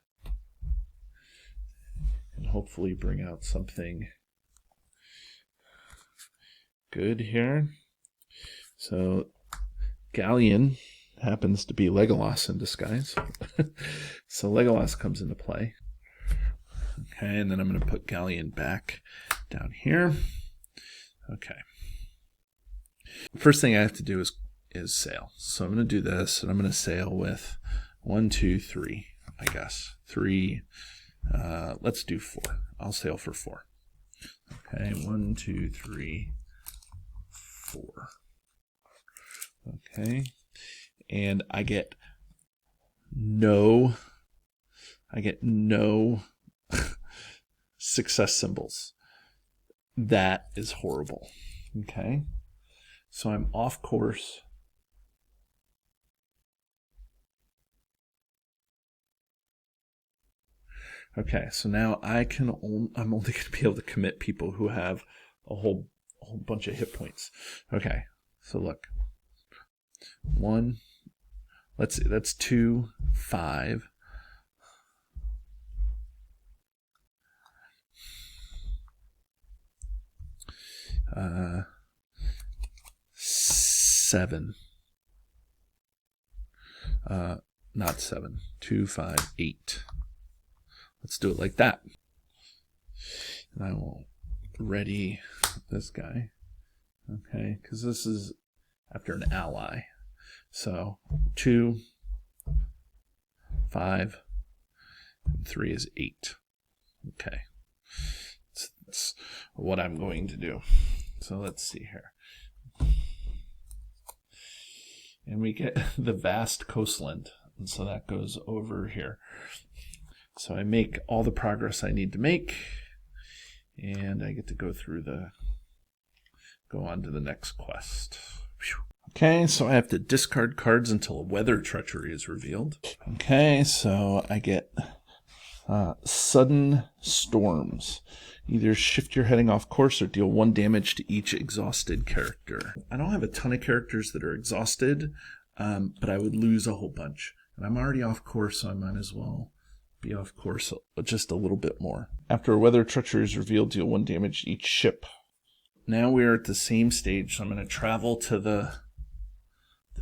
And hopefully bring out something good here. So Galleon happens to be Legolas in disguise. So Legolas comes into play. Okay, and then I'm going to put Galleon back down here. Okay. First thing I have to do is sail. So I'm going to do this, and I'm going to sail with 1, 2, 3, I guess. 3, let's do 4. I'll sail for 4. Okay, 1, 2, 3, 4. Okay, and I get no success symbols. That is horrible. Okay, so I'm off course. Okay, so now I'm only going to be able to commit people who have a whole bunch of hit points. Okay, so look. 1, let's see, that's 2, 5. Uh, 7. Not 7. 2, 5, 8. Let's do it like that. And I will ready this guy. Okay, because this is after an ally. So 2, 5, and 3 is 8. Okay. That's what I'm going to do. So let's see here. And we get the vast coastland. And so that goes over here. So I make all the progress I need to make. And I get to go on to the next quest. Whew. Okay, so I have to discard cards until a weather treachery is revealed. Okay, so I get sudden storms. Either shift your heading off course or deal 1 damage to each exhausted character. I don't have a ton of characters that are exhausted, but I would lose a whole bunch. And I'm already off course, so I might as well be off course just a little bit more. After a weather treachery is revealed, deal 1 damage to each ship. Now we're at the same stage, so I'm going to travel to the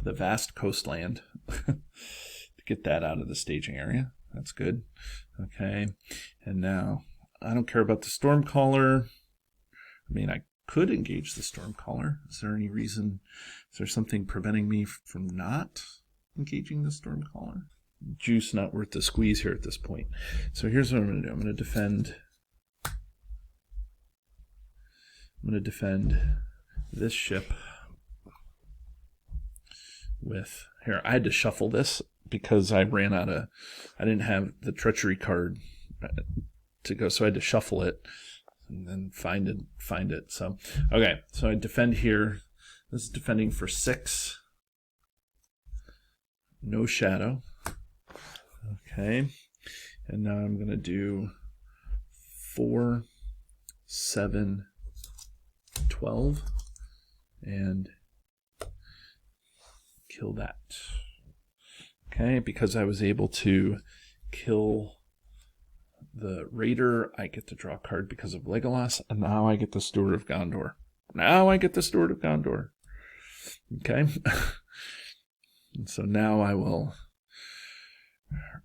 vast coastland to get that out of the staging area. That's good. Okay, and now I don't care about the Stormcaller. I mean, I could engage the Stormcaller. Is there any reason? Is there something preventing me from not engaging the Stormcaller? Juice not worth the squeeze here at this point. So here's what I'm going to do. I'm going to defend this ship with, here, I had to shuffle this because I didn't have the treachery card to go, so I had to shuffle it and then find it. So, okay, so I defend here. This is defending for 6. No shadow. Okay, and now I'm going to do 4, 7, 12, and kill that. Okay, because I was able to kill the Raider, I get to draw a card because of Legolas, and now I get the Steward of Gondor. Okay, and so now I will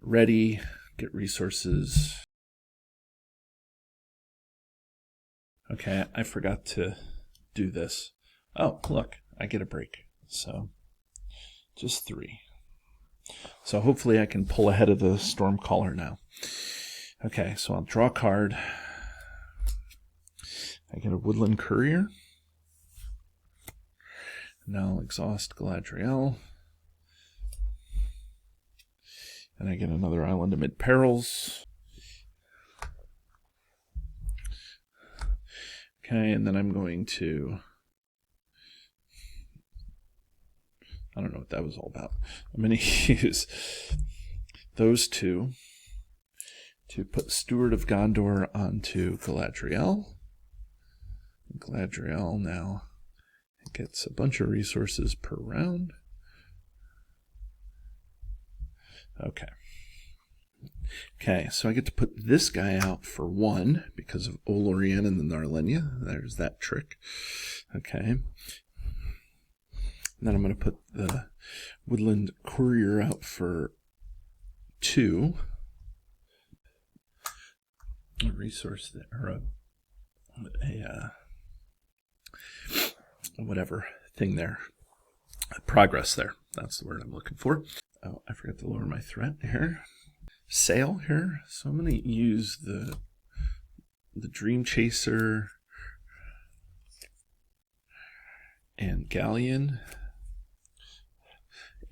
ready, get resources. Okay, I forgot to do this. Oh, look, I get a break. So, just 3. So hopefully I can pull ahead of the Stormcaller now. Okay, so I'll draw a card. I get a Woodland Courier. Now I'll exhaust Galadriel. And I get another island amid perils. Okay, and then I'm going to, I don't know what that was all about. I'm going to use those 2 to put Steward of Gondor onto Galadriel. Galadriel now gets a bunch of resources per round. Okay, so I get to put this guy out for 1 because of Olorien and the Narlenia. There's that trick. Okay. And then I'm going to put the Woodland Courier out for 2. A resource there, or a whatever thing there. progress there. That's the word I'm looking for. Oh, I forgot to lower my threat here. Sail here. So I'm going to use the Dream Chaser and Galleon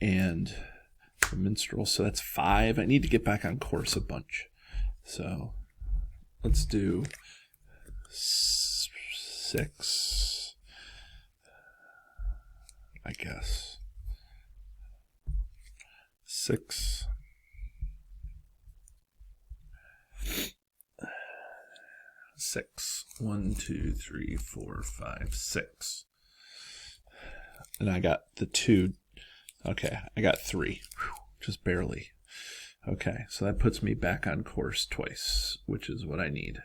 and the Minstrel. So that's 5. I need to get back on course a bunch. So let's do 6, I guess. 6. 6. 1, 2, 3, 4, 5, 6. And I got the 2. Okay, I got 3. Whew, just barely. Okay, so that puts me back on course twice, which is what I need.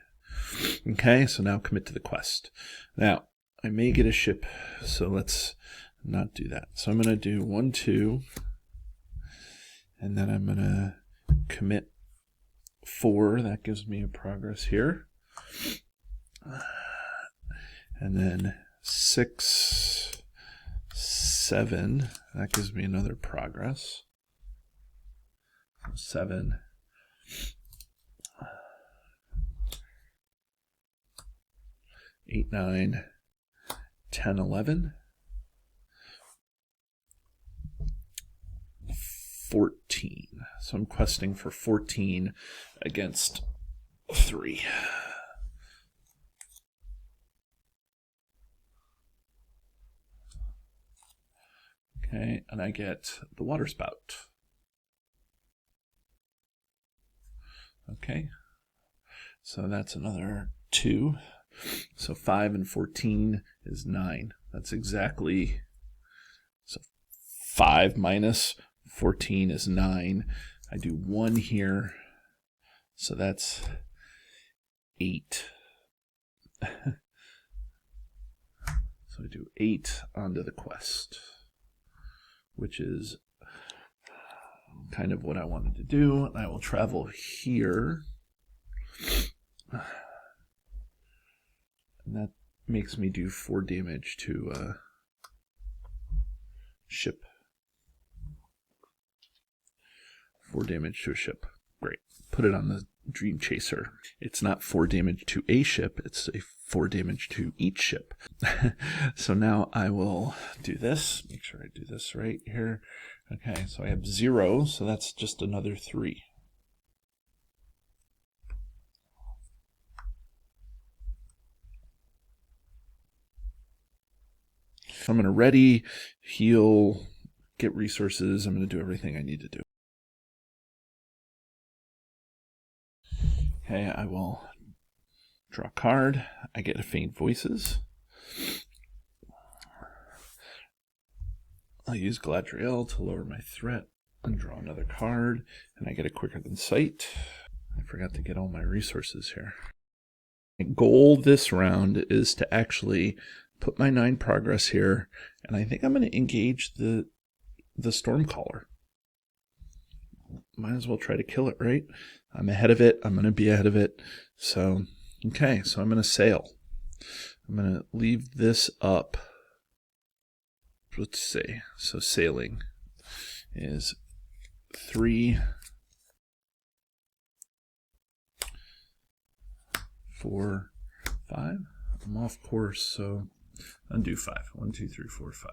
Okay, so now commit to the quest. Now, I may get a ship, so let's not do that. So I'm going to do 1, 2, and then I'm going to commit 4. That gives me a progress here. And then 6, 7, that gives me another progress. 7, 8, 9, 10, 11, 14. So I'm questing for 14 against 3. Okay, and I get the water spout. Okay, so that's another 2. So 5 and 14 is 9. That's exactly, so 5 minus 14 is 9. I do 1 here, so that's 8. So I do 8 onto the quest, which is kind of what I wanted to do. I will travel here. And that makes me do 4 damage to a ship. 4 damage to a ship. Great. Put it on the Dream Chaser. It's not 4 damage to a ship, it's a 4 damage to each ship. So now I will do this. Make sure I do this right here. Okay, so I have 0, so that's just another 3. So I'm going to ready, heal, get resources. I'm going to do everything I need to do. Okay, I will draw a card. I get a Faint Voices. I'll use Galadriel to lower my threat and draw another card, and I get a Quicker Than Sight. I forgot to get all my resources here. My goal this round is to actually put my 9 progress here, and I think I'm going to engage the Stormcaller. Might as well try to kill it, right? I'm ahead of it. I'm going to be ahead of it. So, okay, so I'm going to sail. I'm going to leave this up. Let's see. So sailing is 3, 4, 5. I'm off course, so undo 5. 1, 2, 3, 4, 5.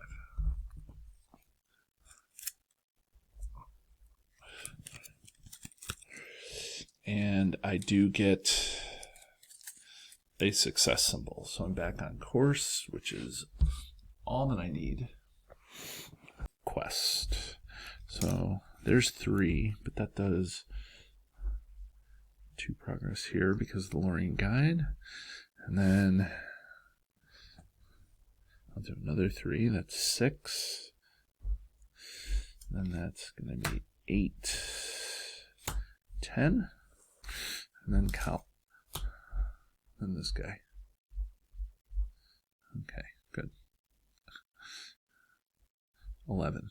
And I do get a success symbol. So I'm back on course, which is all that I need. Quest. So there's 3, but that does 2 progress here because of the Lorien Guide. And then I'll do another 3. That's 6. Then that's going to be 8, 10. And then Cal. And this guy. Okay, good. 11.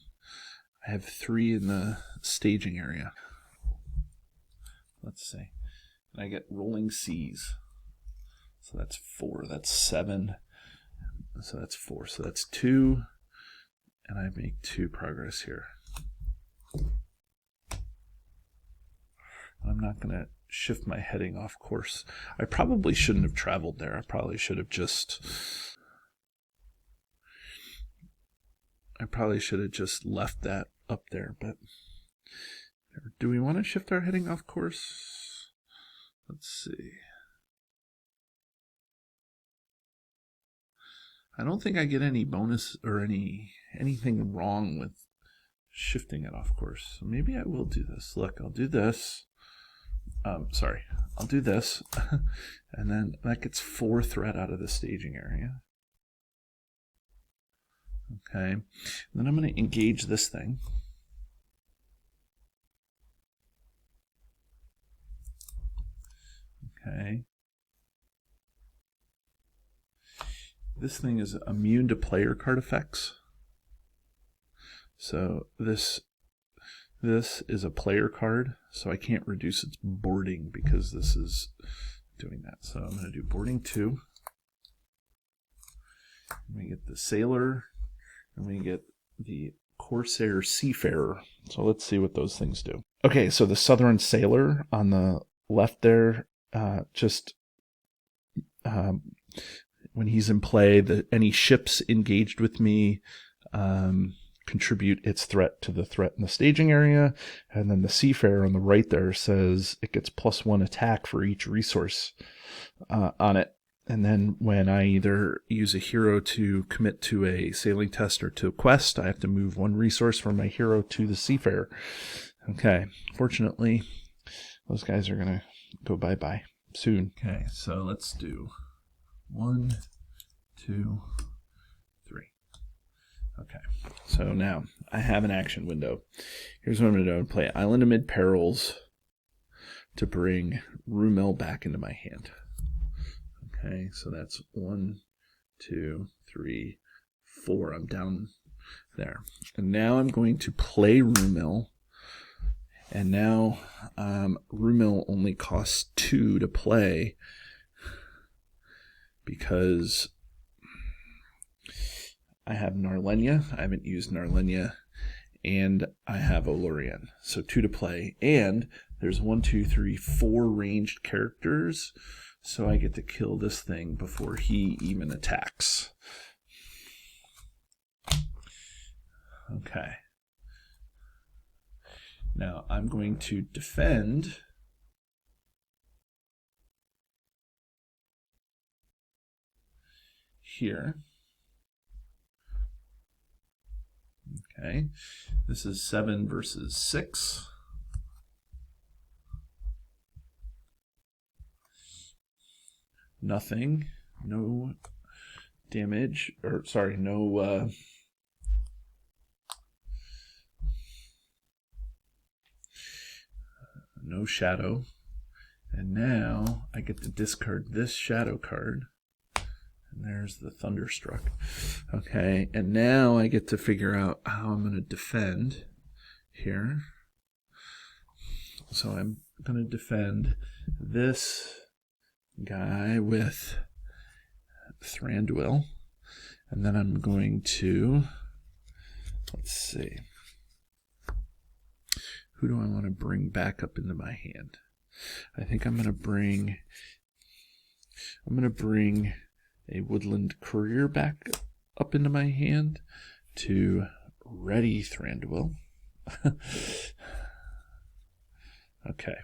I have 3 in the staging area. Let's see. And I get Rolling Seas. So that's 4. That's 7. So that's 4. So that's 2 and I make 2 progress here. I'm not going to shift my heading off course. I probably shouldn't have traveled there. I probably should have just left that up there, but do we want to shift our heading off course? Let's see. I don't think I get any bonus or anything wrong with shifting it off course. So maybe I will do this. Look, I'll do this. I'll do this. And then that gets 4 threat out of the staging area. Okay. And then I'm going to engage this thing. Okay. This thing is immune to player card effects. So this is a player card, so I can't reduce its boarding because this is doing that. So I'm going to do boarding 2. And we get the sailor, and we get the Corsair Seafarer. So let's see what those things do. Okay, so the Southern Sailor on the left there, when he's in play, any ships engaged with me contribute its threat to the threat in the staging area. And then the Seafarer on the right there says it gets +1 attack for each resource on it. And then when I either use a hero to commit to a sailing test or to a quest, I have to move 1 resource from my hero to the Seafarer. Okay, fortunately, those guys are going to go bye-bye soon. Okay, so let's do 1, 2, 3. Okay, so now I have an action window. Here's what I'm going to do. I'm going to play Island Amid Perils to bring Rumel back into my hand. Okay, so that's 1, 2, 3, 4. I'm down there. And now I'm going to play Rumel. And now Rumel only costs 2 to play because I have Narlenia. I haven't used Narlenia. And I have Olorian. So 2 to play. And there's 1, 2, 3, 4 ranged characters. So I get to kill this thing before he even attacks. Okay. Now I'm going to defend. Here. Okay. This is 7 versus 6. Nothing, no damage, or sorry, no shadow. And now I get to discard this shadow card. And there's the Thunderstruck. Okay, and now I get to figure out how I'm going to defend here. So I'm going to defend this guy with Thranduil, and then I'm going to, let's see, who do I want to bring back up into my hand? I think I'm going to bring a Woodland Courier back up into my hand to ready Thranduil. Okay.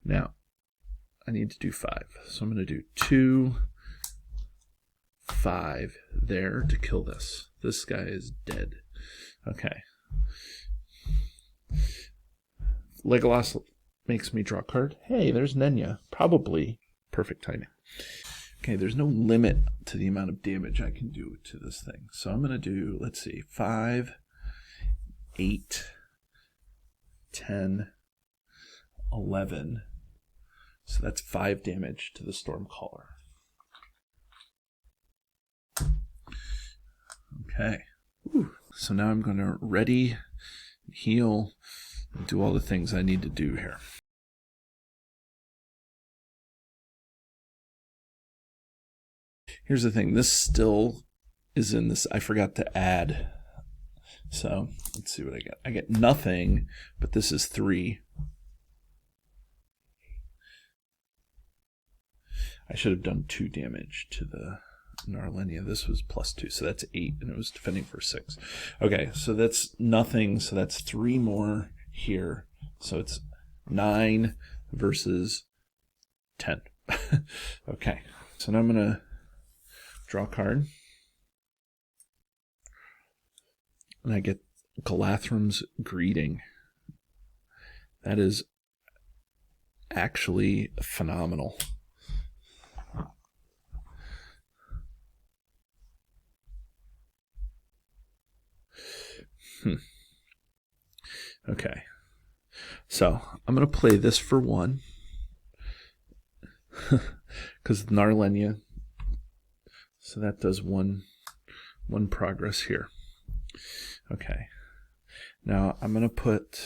Now, I need to do 5. So I'm going to do 2, 5 there to kill this. This guy is dead. Okay. Legolas makes me draw a card. Hey, there's Nenya. Probably perfect timing. Okay, there's no limit to the amount of damage I can do to this thing. So I'm going to do, let's see, 5, 8, 10, 11. So that's 5 damage to the Stormcaller. Okay. Whew. So now I'm going to ready, heal, and do all the things I need to do here. Here's the thing. This still is in this. I forgot to add. So let's see what I get. I get nothing, but this is 3. I should have done 2 damage to the Narlenia. This was +2, so that's 8, and it was defending for 6. Okay, so that's nothing, so that's 3 more here. So it's 9 versus 10. Okay, so now I'm going to draw a card. And I get Galathram's Greeting. That is actually phenomenal. Okay. So I'm going to play this for 1. Because Narlenia. So that does one progress here. Okay. Now I'm going to put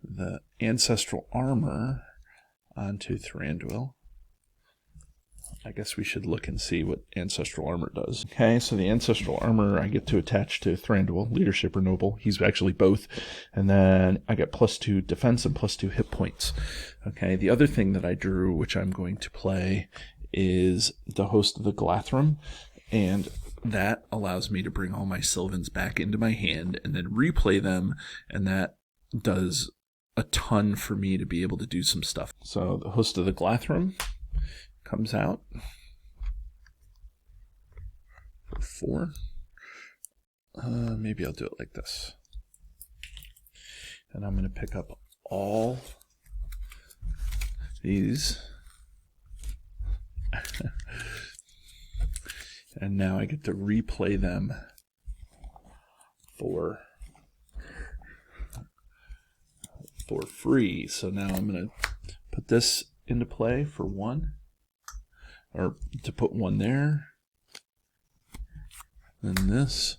the Ancestral Armor onto Thranduil. I guess we should look and see what Ancestral Armor does. Okay, so the Ancestral Armor I get to attach to Thranduil, Leadership or Noble. He's actually both. And then I get +2 defense and +2 hit points. Okay, the other thing that I drew, which I'm going to play, is the Host of the Galathram. And that allows me to bring all my Sylvans back into my hand and then replay them. And that does a ton for me to be able to do some stuff. So the Host of the Galathram comes out for 4. Maybe I'll do it like this. And I'm going to pick up all these. And now I get to replay them for free. So now I'm going to put this into play for 1. Or to put 1 there. Then this.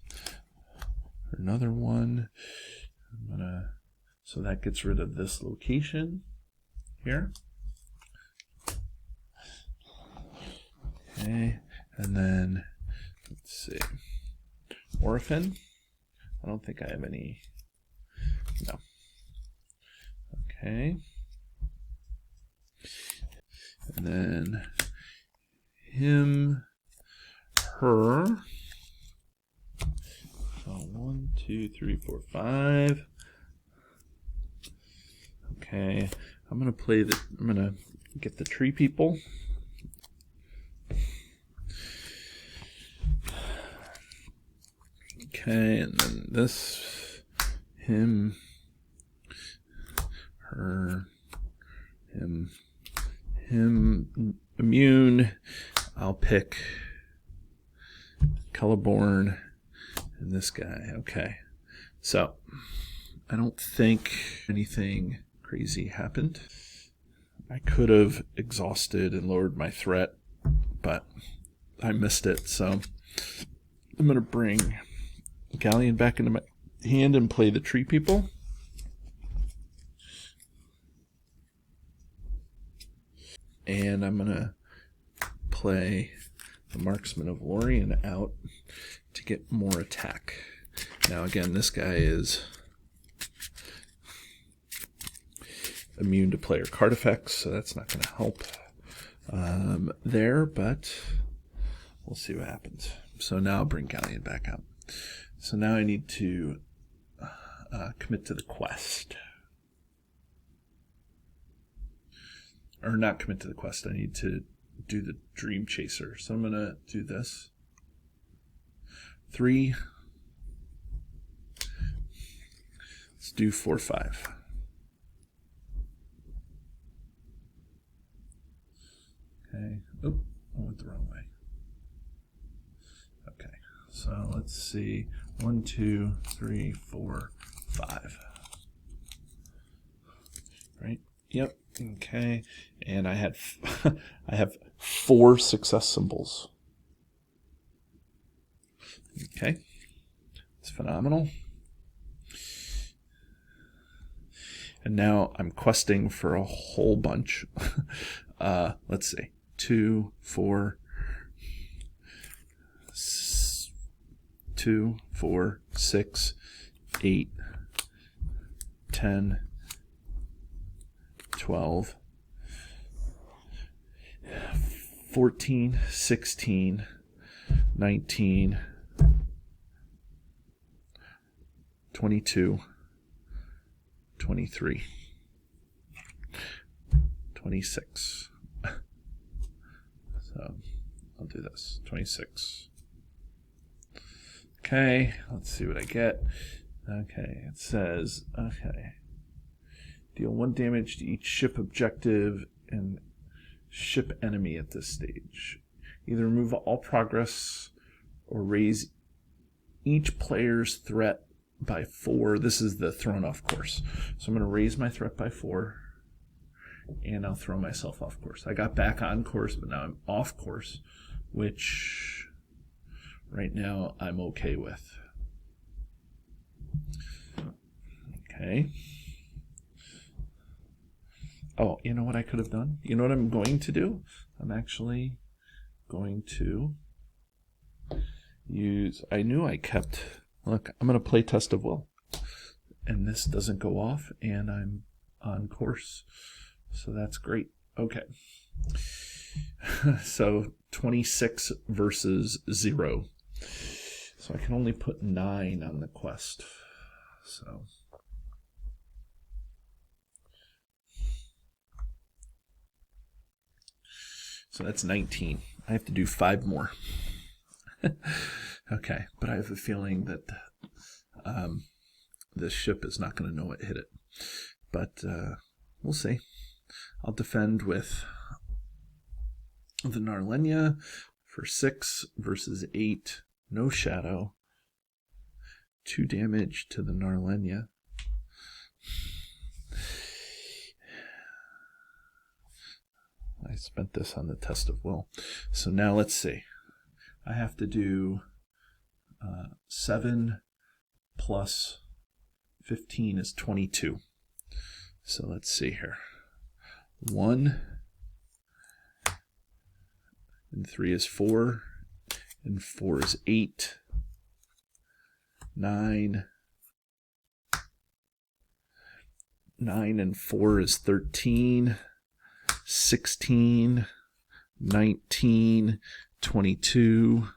Another 1. So that gets rid of this location here. Okay. And then, let's see. Orphan. I don't think I have any. No. Okay. And then him, her. So 1, 2, 3, 4, 5. Okay, I'm gonna play the. I'm gonna get the tree people. Okay, and then this, him, her, him, immune. I'll pick Colorborn and this guy. Okay, so I don't think anything crazy happened. I could have exhausted and lowered my threat, but I missed it. So I'm going to bring Galleon back into my hand and play the tree people. And I'm going to play the Marksman of Lorien out to get more attack. Now again, this guy is immune to player card effects, so that's not going to help there, but we'll see what happens. So now I'll bring Galleon back up. So now I need to commit to the quest. Or not commit to the quest, I need to do the Dream Chaser. So I'm going to do this. 3. Let's do 4, 5. Okay. Oh, I went the wrong way. Okay. So let's see. 1, 2, 3, 4, 5. Right? Yep. Okay. And I had I have 4 success symbols. Okay. It's phenomenal. And now I'm questing for a whole bunch. Let's see. 2, 4, 2, 4, 6, 8, 10, 12, 14, 16, 19, 22, 23, 26. So I'll do this, 26. Okay, let's see what I get. Okay, it says, okay, deal 1 damage to each ship objective and ship enemy at this stage. Either remove all progress or raise each player's threat by 4. This is the thrown off course. So I'm going to raise my threat by 4, and I'll throw myself off course. I got back on course, but now I'm off course, which right now I'm okay with. Okay. Oh, you know what I could have done? You know what I'm going to do? I'm actually going to use, I knew I kept, look, I'm going to play Test of Will. And this doesn't go off, and I'm on course. So that's great. Okay. So 26 versus 0. So I can only put 9 on the quest. So that's 19. I have to do 5 more. Okay, but I have a feeling that this ship is not going to know it hit it. But we'll see. I'll defend with the Narlenia for 6 versus 8. No shadow. 2 damage to the Narlenia. I spent this on the Test of Will. So now let's see. I have to do 7 plus 15 is 22. So let's see here. 1 and 3 is 4 and 4 is 8. 9 and 4 is 13. 16, 19, 22,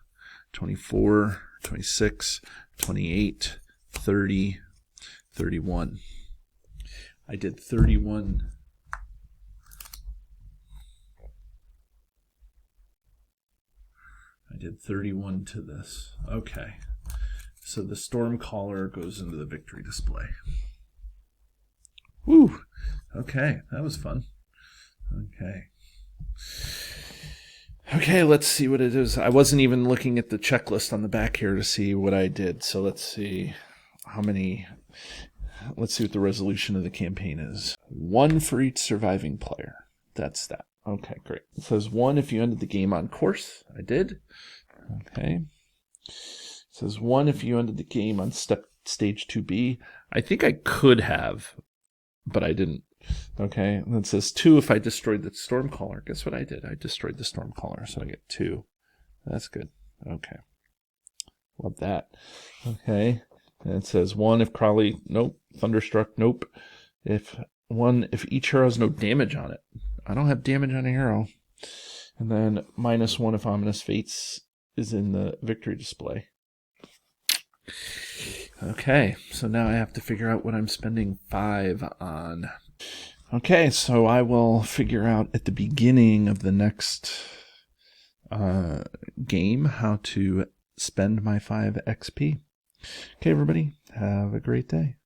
24, 26, 28, 30, 31. I did 31. I did 31 to this. Okay. So the Stormcaller goes into the victory display. Woo! Okay, that was fun. Okay, let's see what it is. I wasn't even looking at the checklist on the back here to see what I did. So let's see how many. Let's see what the resolution of the campaign is. 1 for each surviving player. That's that. Okay, great. It says 1 if you ended the game on course. I did. Okay. It says 1 if you ended the game on stage 2B. I think I could have, but I didn't. Okay, and it says 2 if I destroyed the Stormcaller. Guess what I did? I destroyed the Stormcaller, so I get 2. That's good. Okay. Love that. Okay. And it says 1 if Crowley, nope. Thunderstruck, nope. If each hero has no damage on it. I don't have damage on a hero. And then -1 if Ominous Fates is in the victory display. Okay, so now I have to figure out what I'm spending 5 on. Okay, so I will figure out at the beginning of the next game how to spend my 5 XP. Okay, everybody, have a great day.